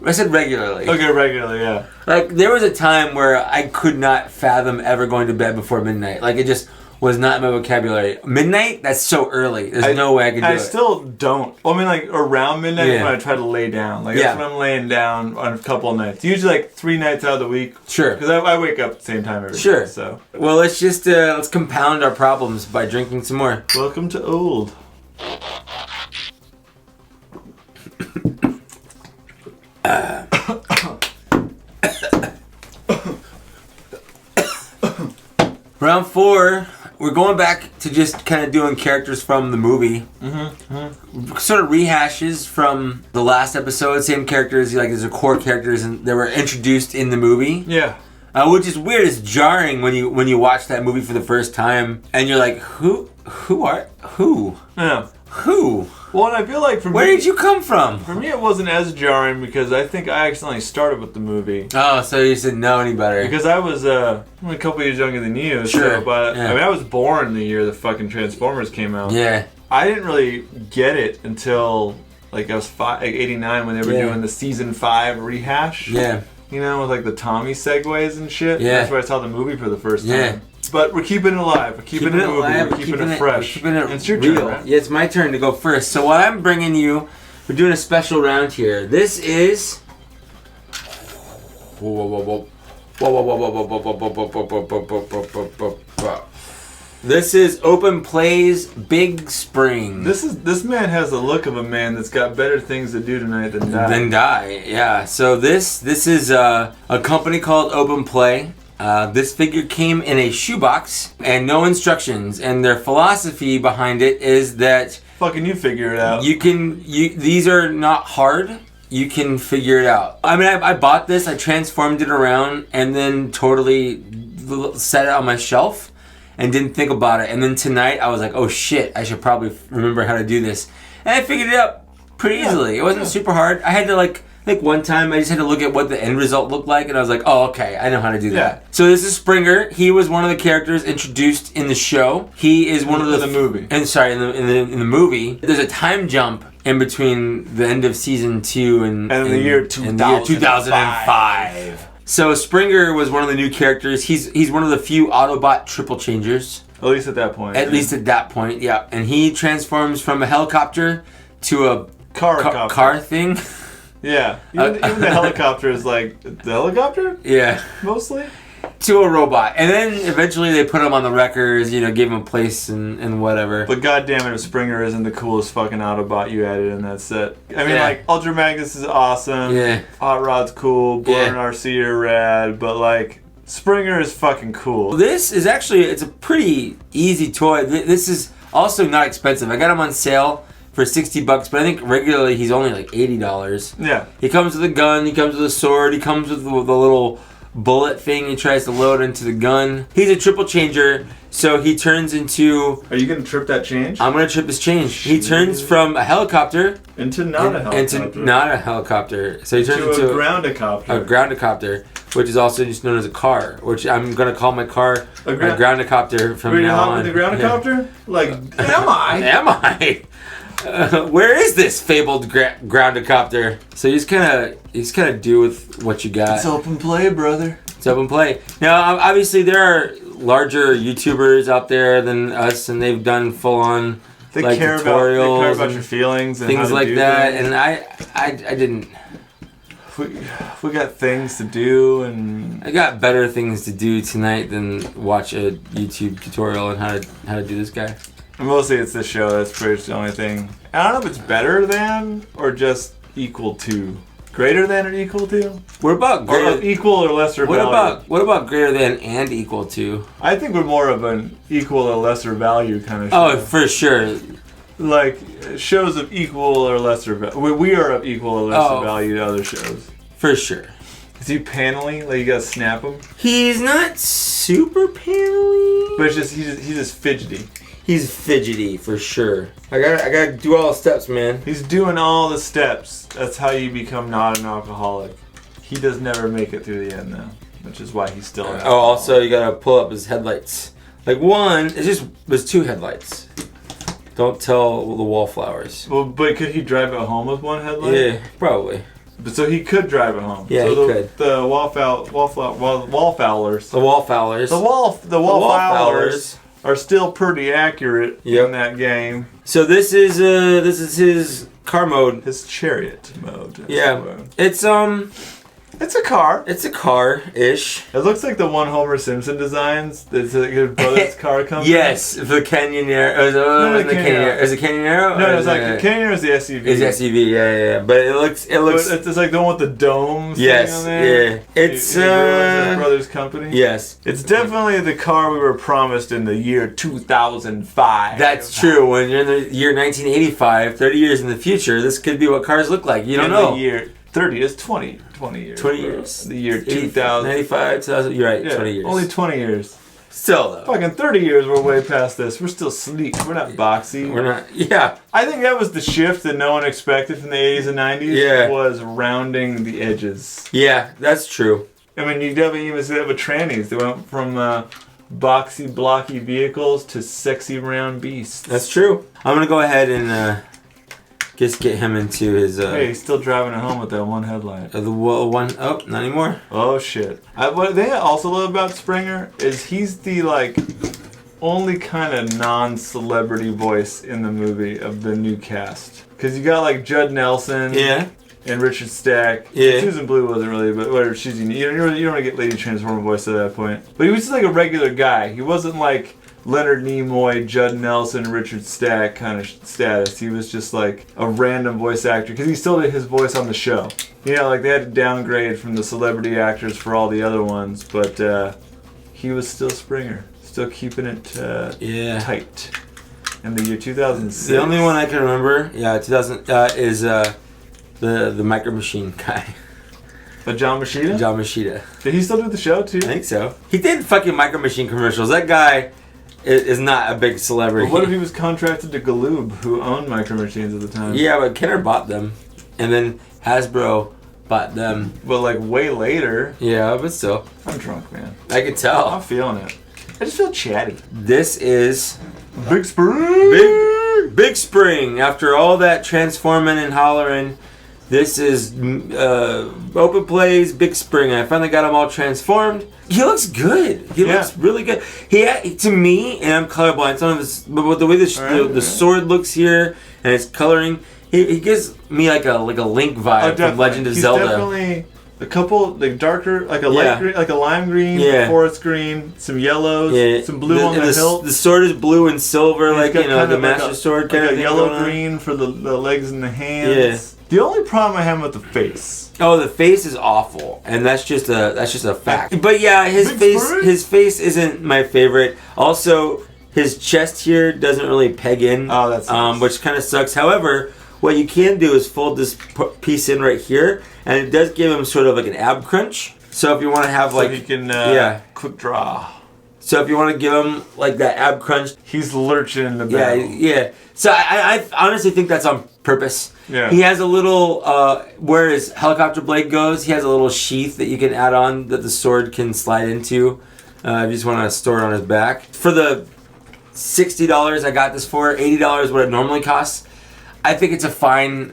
I said regularly. Okay, regularly, yeah. Like, there was a time where I could not fathom ever going to bed before midnight. Like, it just was not in my vocabulary. Midnight? That's so early. There's no way I could do it. I still don't. Well, I mean, like, around midnight Yeah. when I try to lay down. Like, that's when I'm laying down on a couple of nights. Usually, like, 3 nights out of the week. Sure. Because I wake up at the same time every Sure. day, so. Well, let's just, let's compound our problems by drinking some more. Welcome to old. Round 4, we're going back to just kind of doing characters from the movie. Sort of rehashes from the last episode. Same characters, like there's a core characters and they were introduced in the movie. Yeah. Which is weird. It's jarring when you watch that movie for the first time and you're like, who? Yeah. Who? Well, and I feel like Where did you come from? For me, it wasn't as jarring because I think I accidentally started with the movie. Oh, so you didn't know any better. Because I was only a couple years younger than you. Sure. So, but Yeah. I mean, I was born the year the fucking Transformers came out. Yeah. I didn't really get it until like I was 89 when they were doing the season 5 rehash. Yeah. You know, with like the Tommy segues and shit. Yeah. That's where I saw the movie for the first time. Yeah. But we're keeping it alive. We're keeping it moving. alive, We're keeping it fresh. We're keeping it it's your real. turn, right? Yeah, it's my turn to go first. So what I'm bringing you, we're doing a special round here. This is... This is Open Play's Big Spring. This man has the look of a man that's got better things to do tonight than die. Yeah. So this is a company called Open Play. This figure came in a shoebox and no instructions. And their philosophy behind it is that Fucking you figure it out. these are not hard. You can figure it out. I mean, I bought this, I transformed it around, and then totally set it on my shelf and didn't think about it. And then tonight, I was like, oh shit, I should probably remember how to do this. And I figured it out pretty easily. It wasn't super hard. I had to like one time, I just had to look at what the end result looked like, and I was like, oh, okay, I know how to do that. So this is Springer. He was one of the characters introduced in the show. He is one of the movie. And sorry, in the movie, there's a time jump in between the end of season 2 and the year 2005. So Springer was one of the new characters. He's one of the few Autobot triple changers. At least at that point. At least at that point, yeah. And he transforms from a helicopter to a car thing. Yeah. Even the helicopter is like, the helicopter? Yeah. Mostly? To a robot. And then eventually they put him on the wreckers, gave him a place and whatever. But goddamn it, if Springer isn't the coolest fucking Autobot you added in that set. I mean, like, Ultra Magnus is awesome. Yeah. Hot Rod's cool. Blur and RC are rad. But, like, Springer is fucking cool. This is actually, it's a pretty easy toy. This is also not expensive. I got him on sale for $60, but I think regularly he's only like $80. Yeah. He comes with a gun, he comes with a sword, he comes with the little bullet thing he tries to load into the gun. He's a triple changer, so he turns into... Are you going to trip that change? I'm going to trip his change. He turns from a helicopter... Into not a helicopter. Into not a helicopter. So he turns into a groundicopter. A groundicopter, which is also just known as a car, which I'm going to call my car a groundicopter from now on. The groundicopter? Yeah. Like, am I? Am I? Where is this fabled groundicopter? So you just kind of do with what you got. It's open play, brother. It's open play. Now, obviously, there are larger YouTubers out there than us, and they've done full on tutorials, about your feelings, and things like that. And I didn't. We got things to do, and I got better things to do tonight than watch a YouTube tutorial on how to do this guy. Mostly it's the show. That's pretty much the only thing. I don't know if it's better than or just equal to. Greater than or equal to? What about greater? Or equal or lesser value? What about greater than and equal to? I think we're more of an equal or lesser value kind of show. Oh, for sure. Like shows of equal or lesser value. We are of equal or lesser value to other shows. For sure. Is he panely? Like you gotta snap him? He's not super panely. But it's just he's just fidgety. He's fidgety for sure. I gotta do all the steps, man. He's doing all the steps. That's how you become not an alcoholic. He does never make it through the end though, which is why he's still an alcoholic. Also you gotta pull up his headlights. Like one, there's two headlights. Don't tell the wallflowers. Well, but could he drive it home with one headlight? Yeah, probably. But so he could drive it home. Yeah, so he could. The wallflowers. The wallflowers are still pretty accurate in that game. So this is his car mode. His chariot mode. Yeah. It's a car. It's a car-ish. It looks like the one Homer Simpson designs. It's like his brother's car comes. Yes, the Canyonero. Is it Canyonero? No, it's like the Canyonero is the SUV. It's SUV, yeah. But it looks. But it's like the one with the dome. Yes, on there. yeah. It's his brother's company. Yes, it's definitely the car we were promised in the year 2005. That's true. When you're in the year 1985, 30 years in the future, this could be what cars look like. You don't know. The year 30 is 20 years. 20 years. The year 2000. 95, 2000. You're right, yeah, 20 years. Only 20 years. Still, though. Fucking 30 years, we're way past this. We're still sleek. We're not boxy. We're not, yeah. I think that was the shift that no one expected from the 80s and 90s. Yeah. Was rounding the edges. Yeah, that's true. I mean, you definitely even see that with trannies. They went from boxy, blocky vehicles to sexy round beasts. That's true. I'm going to go ahead and... just get him into his... hey, he's still driving it home with that one headlight. The one... Oh, not anymore. Oh, shit. What they also love about Springer is he's the, only kind of non-celebrity voice in the movie of the new cast. Because you got, Judd Nelson... Yeah. And Richard Stack. Yeah. Susan Blue wasn't really, but whatever, she's... You don't want to get Lady Transformer voice at that point. But he was just, a regular guy. He wasn't, Leonard Nimoy, Judd Nelson, Richard Stack kind of status. He was just a random voice actor because he still did his voice on the show. They had to downgrade from the celebrity actors for all the other ones, but he was still Springer, still keeping it tight. In the year 2006. The only one I can remember, 2000 is the Micro Machine guy. John Machida? John Machida. Did he still do the show too? I think so. He did fucking Micro Machine commercials. That guy is not a big celebrity. But what if he was contracted to Galoob, who owned Micro Machines at the time? Yeah, but Kenner bought them. And then Hasbro bought them. But way later. Yeah, but still. I'm drunk, man. I can tell. I'm feeling it. I just feel chatty. This is... Big Spring! Big Spring. After all that transforming and hollering... This is Open Plays Big Spring. I finally got him all transformed. He looks good. He looks really good. To me, and I'm colorblind, but the way the sword looks here and his coloring, he gives me like a Link vibe from Legend of Zelda. Definitely a couple darker, light green, a lime green, forest green, some yellows, some blue on the hilt. The sword is blue and silver, the Master Sword kind of thing. Yellow green for the legs and the hands. Yeah. The only problem I have with the face. Oh, the face is awful, and that's just a fact. But yeah, his face isn't my favorite. Also, his chest here doesn't really peg in. Oh, that's nice. Which kind of sucks. However, what you can do is fold this piece in right here, and it does give him sort of an ab crunch. So if you want to have like, so he can quick draw. So if you want to give him like that ab crunch, he's lurching in the battle. Yeah. So I honestly think that's on purpose. Yeah. He has a little where his helicopter blade goes. He has a little sheath that you can add on that the sword can slide into. If you just want to store it on his back. For the $60 I got this for, $80 what it normally costs. I think it's a fine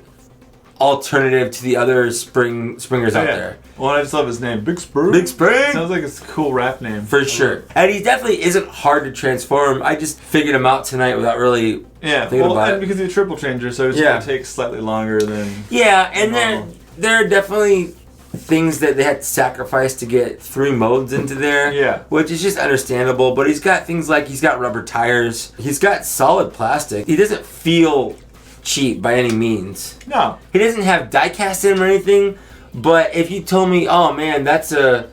alternative to the other springers out there. Well, I just love his name, Big Spring. Big Spring. Sounds like it's a cool rap name. For sure. And he definitely isn't hard to transform. I just figured him out tonight without really thinking about it. Because he's a triple changer, so it's going to take slightly longer than... Yeah, and there are definitely things that they had to sacrifice to get 3 modes into there. Yeah. Which is just understandable. But he's got things like he's got rubber tires. He's got solid plastic. He doesn't feel cheap by any means. No. He doesn't have die-cast in him or anything, but if you told me, oh man, that's a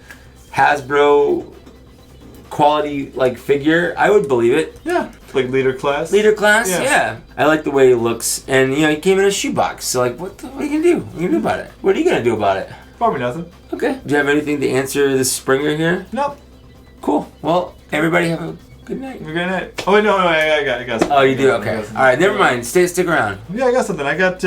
Hasbro quality like figure, I would believe it. Yeah. Like leader class? Leader class, yeah. I like the way he looks, and he came in a shoebox, so like, what are you gonna do? What are you gonna do about it? What are you gonna do about it? Probably nothing. Okay. Do you have anything to answer this Springer here? Nope. Cool. Well, everybody have a good night. Good night. Oh wait, no, I got something. Oh, you do? Okay. All right, never mind. Stick around. Yeah, I got something. I got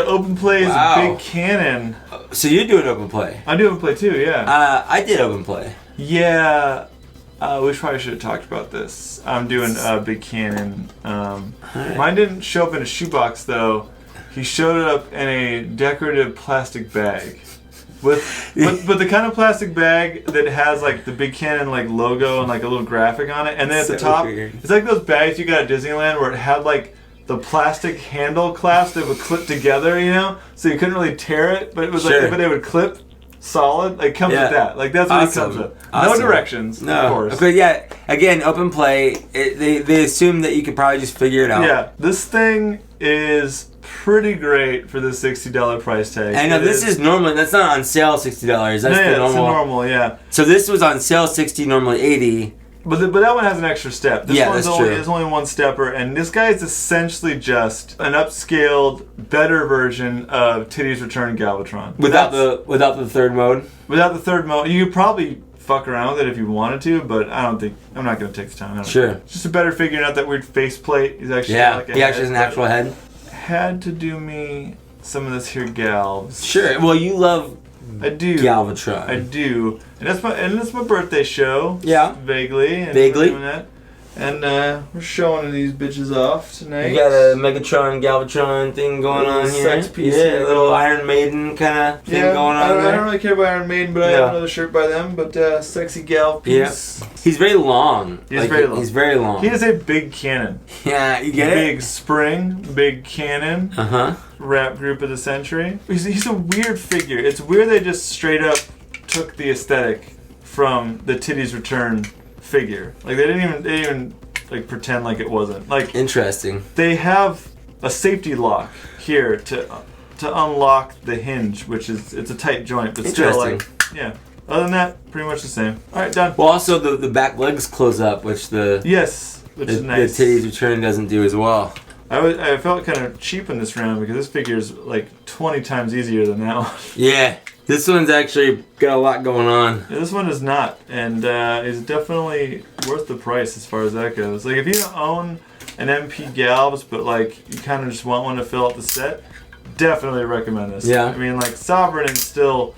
open plays, Big Cannon. So you do an open play? I do open play too. Yeah. I did open play. Yeah. We probably should have talked about this. I'm doing Big Cannon. Mine didn't show up in a shoebox though. He showed up in a decorative plastic bag. But the kind of plastic bag that has like the Big Cannon like logo and like a little graphic on it, and then at the top, it's like those bags you got at Disneyland where it had like the plastic handle clasp that would clip together, so you couldn't really tear it, but it was like, but it would clip solid. Like comes with that. Like that's what it comes with. No directions, of course. Okay, yeah. Again, open play. They assume that you could probably just figure it out. Yeah, this thing is pretty great for the $60 price tag. I know this is normally that's not on sale $60. That's the normal. It's normal, yeah. So this was on sale $60, normally $80. But that one has an extra step. This one's only one stepper, and this guy is essentially just an upscaled, better version of Titty's Return Galvatron. Without the third mode. Without the third mode, you could probably fuck around with it if you wanted to, but I'm not going to take the time. Sure. It's just a better figure, not that weird faceplate. He's actually he actually has an actual head. Had to do me some of this here Galvs. Sure. Well, you love Galvatron. I do. And that's my birthday show. Yeah. Vaguely. We're doing that. And we're showing these bitches off tonight. You got a Megatron, Galvatron thing going on here. Sex piece. Yeah, a little Iron Maiden kind of thing going on there. I don't really care about Iron Maiden, but I have another shirt by them. But sexy gal piece. Yeah. He's very long. He's very long. He is a big cannon. Yeah, you get it? Big spring, big cannon. Rap group of the century. He's a weird figure. It's weird they just straight up took the aesthetic from the Titty's Return figure. Like they didn't even like pretend like it wasn't. Like interesting. They have a safety lock here to unlock the hinge, which is it's a tight joint, but still like Other than that, pretty much the same. All right, done. Well, also the back legs close up, which which is nice. The Titty's Return doesn't do as well. I felt kind of cheap in this round because this figure is like 20 times easier than that one. Yeah, this one's actually got a lot going on. Yeah, this one is not, and is definitely worth the price as far as that goes. Like if you don't own an MP Galvs, but like you kind of just want one to fill out the set, definitely recommend this. Yeah. I mean, like Sovereign is still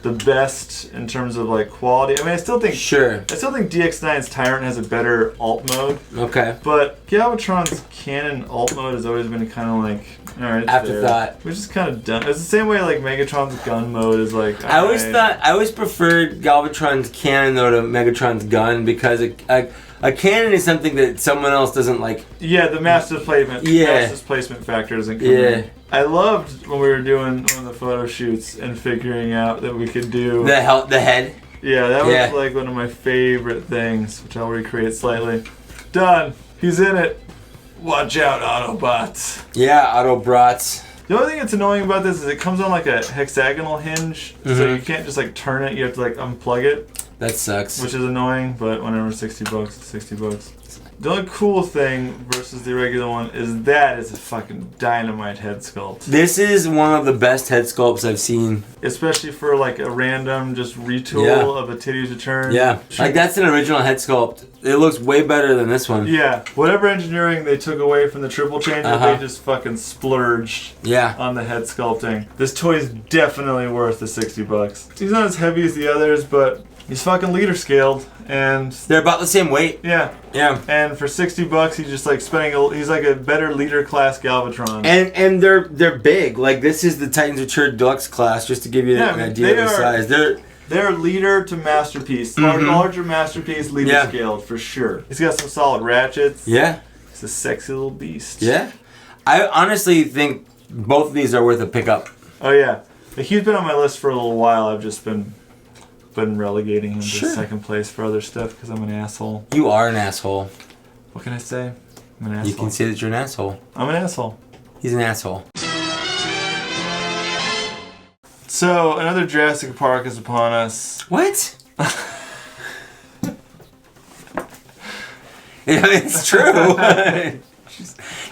the best in terms of like quality. I mean, I still think DX9's Tyrant has a better alt mode. Okay. But Galvatron's Cannon alt mode has always been kind of like, all right, it's afterthought, which is kind of done. It's the same way like Megatron's gun mode is like. I always preferred Galvatron's Cannon though to Megatron's gun because a cannon is something that someone else doesn't like. Yeah, the master's placement factor doesn't come in. I loved when we were doing one of the photo shoots and figuring out that we could do the head. Yeah, that was like one of my favorite things, which I'll recreate slightly. Done. He's in it. Watch out, Autobots. Yeah, Autobots. The only thing that's annoying about this is it comes on like a hexagonal hinge, so you can't just like turn it. You have to like unplug it. That sucks. Which is annoying, but whenever $60, it's $60. The only cool thing versus the regular one is that it's a fucking dynamite head sculpt. This is one of the best head sculpts I've seen. Especially for like a random just retool of a Titties Return. Yeah, like that's an original head sculpt. It looks way better than this one. Yeah, whatever engineering they took away from the triple changer, they just fucking splurged on the head sculpting. This toy is definitely worth the $60. He's not as heavy as the others, but he's fucking liter scaled, and they're about the same weight. Yeah. And for $60, he's just like he's like a better liter class Galvatron. And they're big. Like this is the Titans Return Deluxe class, just to give you an idea of the size. They're liter to masterpiece. Larger masterpiece, liter scaled for sure. He's got some solid ratchets. Yeah. He's a sexy little beast. Yeah. I honestly think both of these are worth a pickup. Oh yeah. He's been on my list for a little while. I've just been relegating him to second place for other stuff because I'm an asshole. You are an asshole. What can I say? I'm an asshole. You can say that you're an asshole. I'm an asshole. He's an asshole. So, another Jurassic Park is upon us. What? It's true.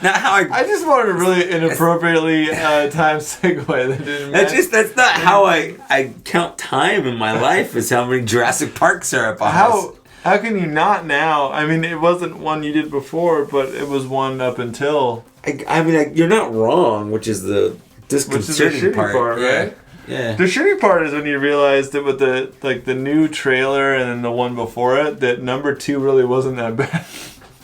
Not how I just wanted a really inappropriately timed segue that didn't match. That's not how I count time in my life, is how many Jurassic Parks are upon us. How can you not now? I mean, it wasn't one you did before, but it was one up until... I mean, you're not wrong, which is the disconcerting part, right? Yeah. The shitty part is when you realize that with the new trailer and then the one before it, that number 2 really wasn't that bad.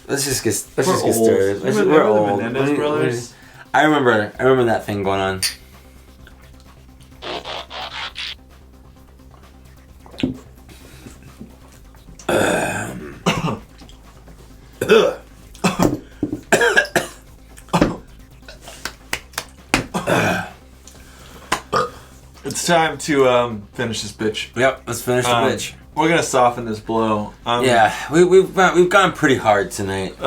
Let's just get started. We're old. Menendez brothers. I remember that thing going on. It's time to finish this bitch. Yep, let's finish the bitch. We're gonna soften this blow. We've gone pretty hard tonight.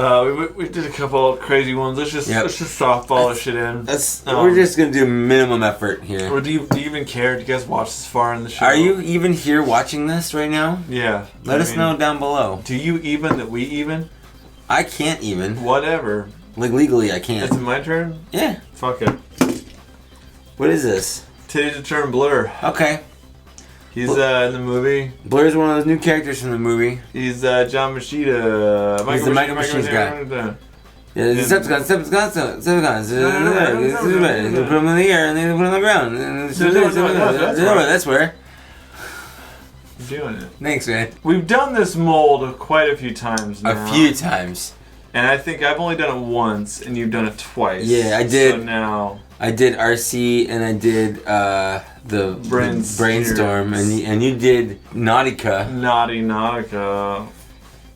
We did a couple crazy ones. Let's just softball this shit in. We're just gonna do minimum effort here. Or do you even care? Do you guys watch this far in the show? Are you even here watching this right now? Yeah. Let us know down below. Do you even that we even? I can't even. Whatever. Like legally, I can't. Is it my turn? Yeah. Fuck it. What is this? Titties Return Blur. Okay. He's in the movie. Blur's one of those new characters from the movie. He's John Machida. He's the Micro Machines guy. Yeah, the Decepticons. Put them in the air and then put them on the ground. That's where. I'm doing it. Thanks, man. We've done this mold quite a few times now. A few times. And I think I've only done it once, and you've done it twice. Yeah, I did. So now... I did RC, and I did the Brainstorm, and you did Nautica. Nautica.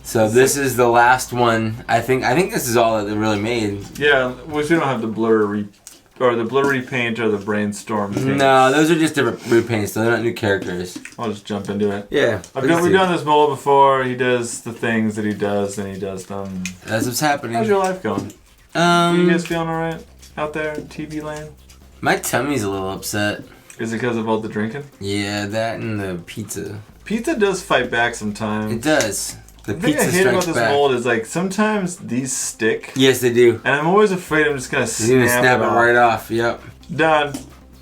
So this is the last one. I think this is all that they really made. Yeah, we don't have the blur repaint or the Brainstorm things. No, those are just different repaints, so they're not new characters. I'll just jump into it. Yeah. We've done this mold before. He does the things that he does, and he does them. That's what's happening. How's your life going? Are you guys feeling alright out there in TV land? My tummy's a little upset. Is it because of all the drinking? Yeah, that and the pizza. Pizza does fight back sometimes. It does. The thing I hate about this mold is like sometimes these stick. Yes, they do. And I'm always afraid I'm just gonna snap it right off. Yep. Done.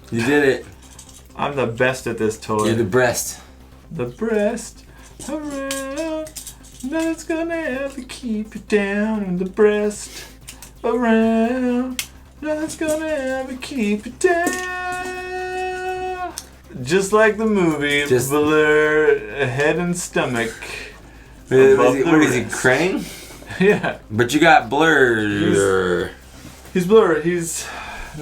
You did it. I'm the best at this toy. You're the breast. The breast around. Nothing's gonna ever keep you down. And the breast around. Nothing's gonna ever keep you down. Just like the movie, Blur, head and stomach. What is he, Crane? Yeah. But you got Blur. He's Blur. He's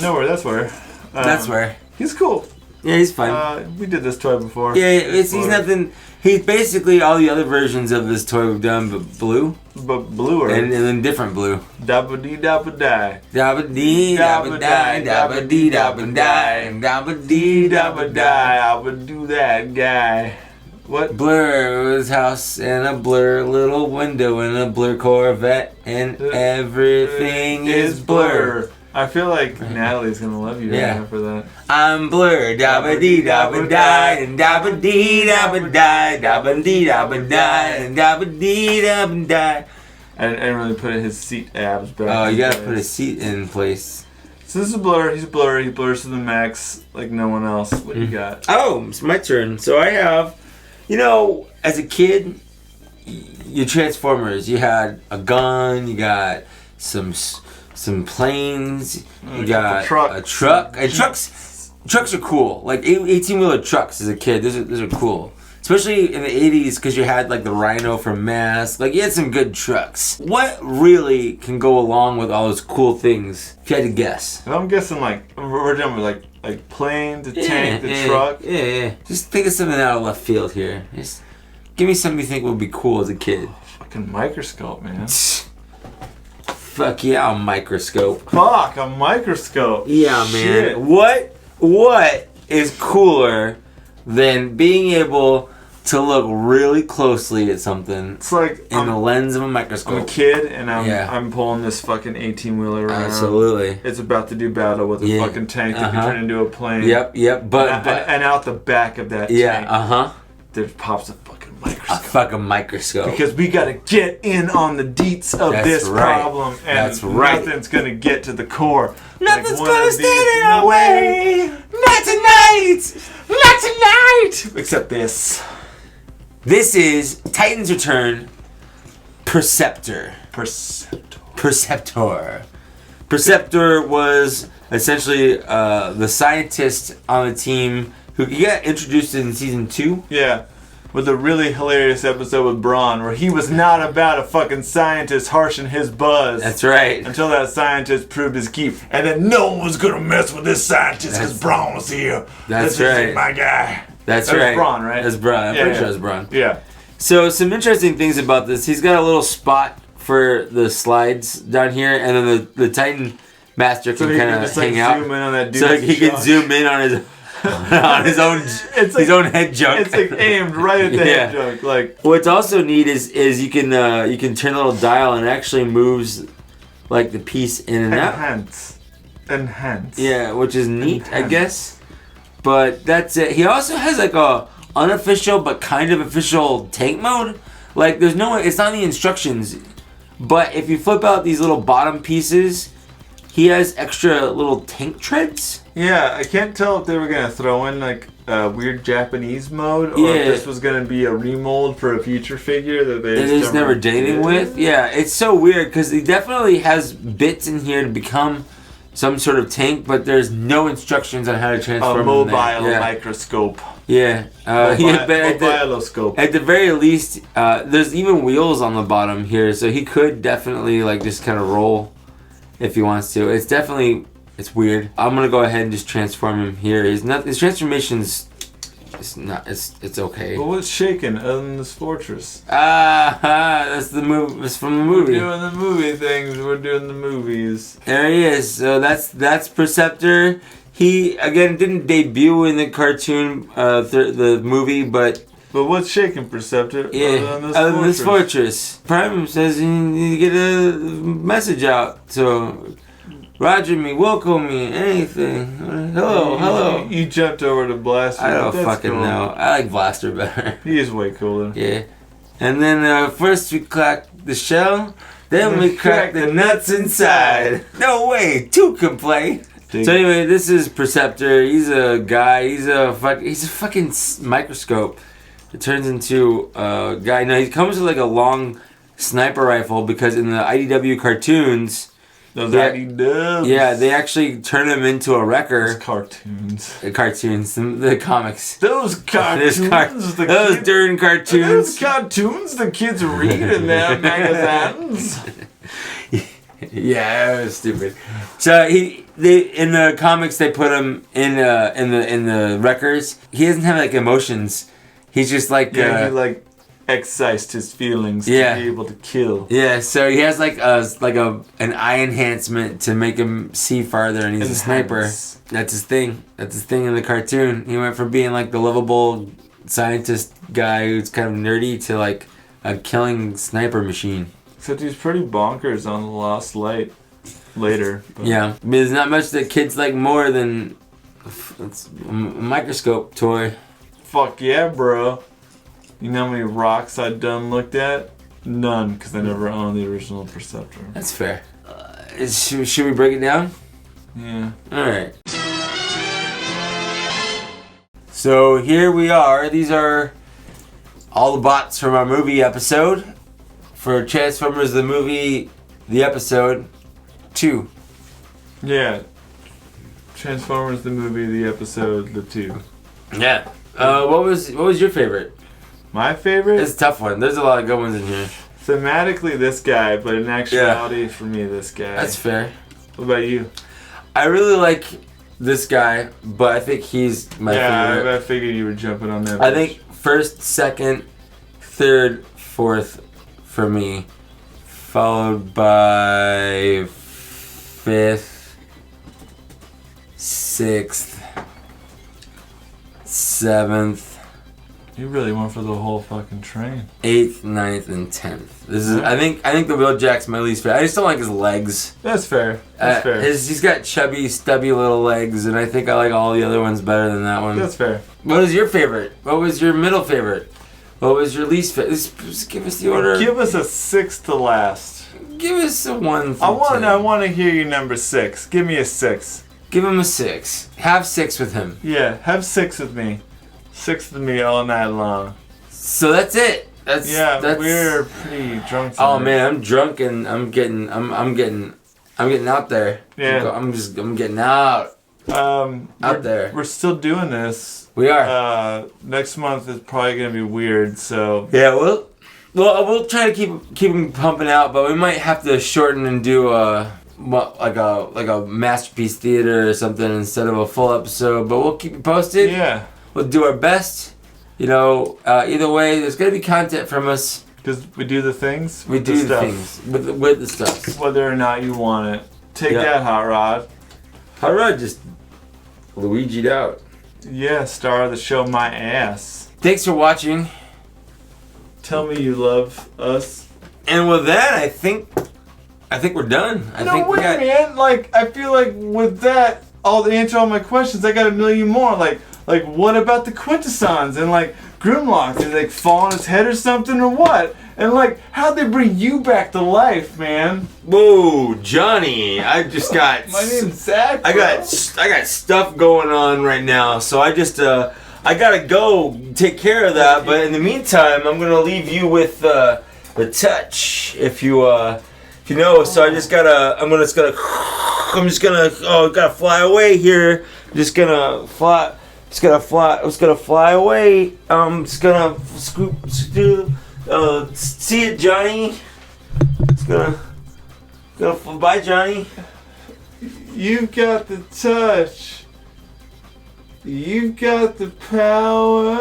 nowhere. That's where. That's where. He's cool. Yeah, he's fun. We did this toy before. Yeah, he's nothing. He's basically all the other versions of this toy we've done, but blue. But bluer. And then different blue. Dabba dee dabba die. Dabba dee dabba die. Dabba dee dabba die. Dabba dee dabba die. I would do that guy. What? Blur's house and a Blur little window and a Blur Corvette and everything is Blur. I feel like Natalie's gonna love you for that. I'm Blur, dabba dee dabba die, and dabba dee dabba die, dabba dee dabba die, and dabba dee dabba die. I didn't really put his seat abs back. Oh, you gotta put his seat in place. So this is Blur. He's Blur. He blurs to the max like no one else. What do you got? Oh, it's my turn. So I have, as a kid, your Transformers. You had a gun. You got some planes. You got a truck. And trucks are cool. Like 18-wheeler trucks as a kid. Those are cool. Especially in the 80s, because you had like the Rhino from Mask. Like, you had some good trucks. What really can go along with all those cool things, if you had to guess? I'm guessing we're done with like plane, the tank, the truck. Yeah. Just think of something out of left field here. Just give me something you think would be cool as a kid. Fucking microscope, man. Fuck yeah, a microscope. Fuck, a microscope. Yeah, man. Shit. What is cooler than being able to look really closely at something? It's like in the lens of a microscope. I'm a kid and I'm pulling this fucking 18-wheeler around. Absolutely. It's about to do battle with a fucking tank that can turn into a plane. Yep. But out the back of that tank, there pops a fucking microscope. A fucking microscope. Because we gotta get in on the deets of this problem, and nothing's gonna get to the core. Nothing's gonna stand in our way. Not tonight. Except this. This is Titan's Return. Perceptor. Perceptor was essentially the scientist on the team who got introduced in season 2. Yeah. With a really hilarious episode with Braun where he was not about a fucking scientist harshing his buzz. That's right. Until that scientist proved his key. And then no one was gonna mess with this scientist because Braun was here. That's this right. Is my guy. That's right. Braun, right? That's Braun. I'm pretty sure it's Braun. Yeah. So some interesting things about this. He's got a little spot for the slides down here, and then the Titan Master can kind of hang out. Zoom in on that so he can zoom in on his his own head junk. It's like aimed right at the head junk. Like, what's also neat is you can turn the little dial and it actually moves like the piece in and out. Enhance. Yeah, which is neat, I guess. But that's it. He also has like a unofficial but kind of official tank mode. Like, it's not in the instructions, but if you flip out these little bottom pieces, he has extra little tank treads. Yeah, I can't tell if they were gonna throw in like a weird Japanese mode, or if this was gonna be a remold for a future figure that they just never did anything with. Yeah, it's so weird because he definitely has bits in here to become some sort of tank, but there's no instructions on how to transform a mobile microscope. Yeah, mobiloscope. At the very least, there's even wheels on the bottom here, so he could definitely like just kind of roll if he wants to. It's weird. I'm gonna go ahead and just transform him here. His transformation's it's okay. Well, what's shaking other than this fortress? That's the move. It's from the movie. We're doing the movie things. We're doing the movies. There he is. So that's Perceptor. He again didn't debut in the cartoon, the movie, but what's shaking Perceptor? Other than this fortress. Prime says you need to get a message out. So, Roger me, welcome me, anything. Hello. You jumped over to Blaster. I don't fucking know. I like Blaster better. He is way cooler. Yeah. And then first we crack the shell, then we crack the nuts inside. No way, 2 can play. So anyway, this is Perceptor. He's a guy. He's a fucking microscope. It turns into a guy. Now he comes with like a long sniper rifle because in the IDW cartoons, they actually turn him into a wrecker. Those cartoons. The cartoons, the comics. Those cartoons. Those darn cartoons. Those cartoons the kids read in their magazines. Yeah, it was stupid. So in the comics they put him in the wreckers. He doesn't have like emotions. He's just like he like excised his feelings to be able to kill. Yeah, so he has like an eye enhancement to make him see farther, and he's a sniper. That's his thing. That's his thing in the cartoon. He went from being like the lovable scientist guy who's kind of nerdy to like a killing sniper machine. Except he's pretty bonkers on the Lost Light later. Yeah, I mean, there's not much that kids like more than a microscope toy. Fuck yeah, bro. You know how many rocks I done looked at? None, because I never owned the original Perceptor. That's fair. Should we break it down? Yeah. Alright. So here we are. These are all the bots from our movie episode. For Transformers the movie, the episode 2. Yeah. Transformers the movie, the episode, the 2. Yeah. What was your favorite? My favorite? It's a tough one. There's a lot of good ones in here. Thematically, this guy, but in actuality, for me, this guy. That's fair. What about you? I really like this guy, but I think he's my favorite. Yeah, I figured you were jumping on that. I think first, second, third, fourth for me, followed by fifth, sixth, seventh. You really went for the whole fucking train. 8th, 9th, and 10th. This is. I think the Wheeljack's my least favorite. I just don't like his legs. That's fair. That's fair. He's got chubby, stubby little legs, and I think I like all the other ones better than that one. That's fair. What was your favorite? What was your middle favorite? What was your least favorite? Just give us the order. Give us a 6 to last. Give us a 1 I through 10. want to hear your number 6. Give me a 6. Give him a 6. Have 6 with him. Yeah, have 6 with me. 6 with me all night long. So that's it. That's we're pretty drunk. Oh man, I'm drunk and I'm getting out there. Yeah. I'm getting out. Out there. We're still doing this. We are. Next month is probably gonna be weird. So yeah, we'll try to keep them pumping out, but we might have to shorten and do like a masterpiece theater or something instead of a full episode. But we'll keep you posted. Yeah. We'll do our best. Either way, there's gonna be content from us. Because we do the things. We do the things with the stuff. Whether or not you want it. Take that, Hot Rod. Hot Rod just Luigi'd out. Yeah, star of the show, my ass. Thanks for watching. Tell me you love us. And with that, I think we're done. Man. Like, I feel like with that, I'll answer all my questions. I got a million more. Like, what about the Quintessons and like Grimlock? Did they fall on his head or something or what? And like, how'd they bring you back to life, man? Whoa, Johnny! I just got. My name's Zach. I got stuff going on right now, so I just I gotta go take care of that. But in the meantime, I'm gonna leave you with the touch, if you know. So I just gotta. Gotta fly away here. I'm just gonna fly away. Just gonna see it, Johnny. Just gonna bye, Johnny. You got the touch. You got the power.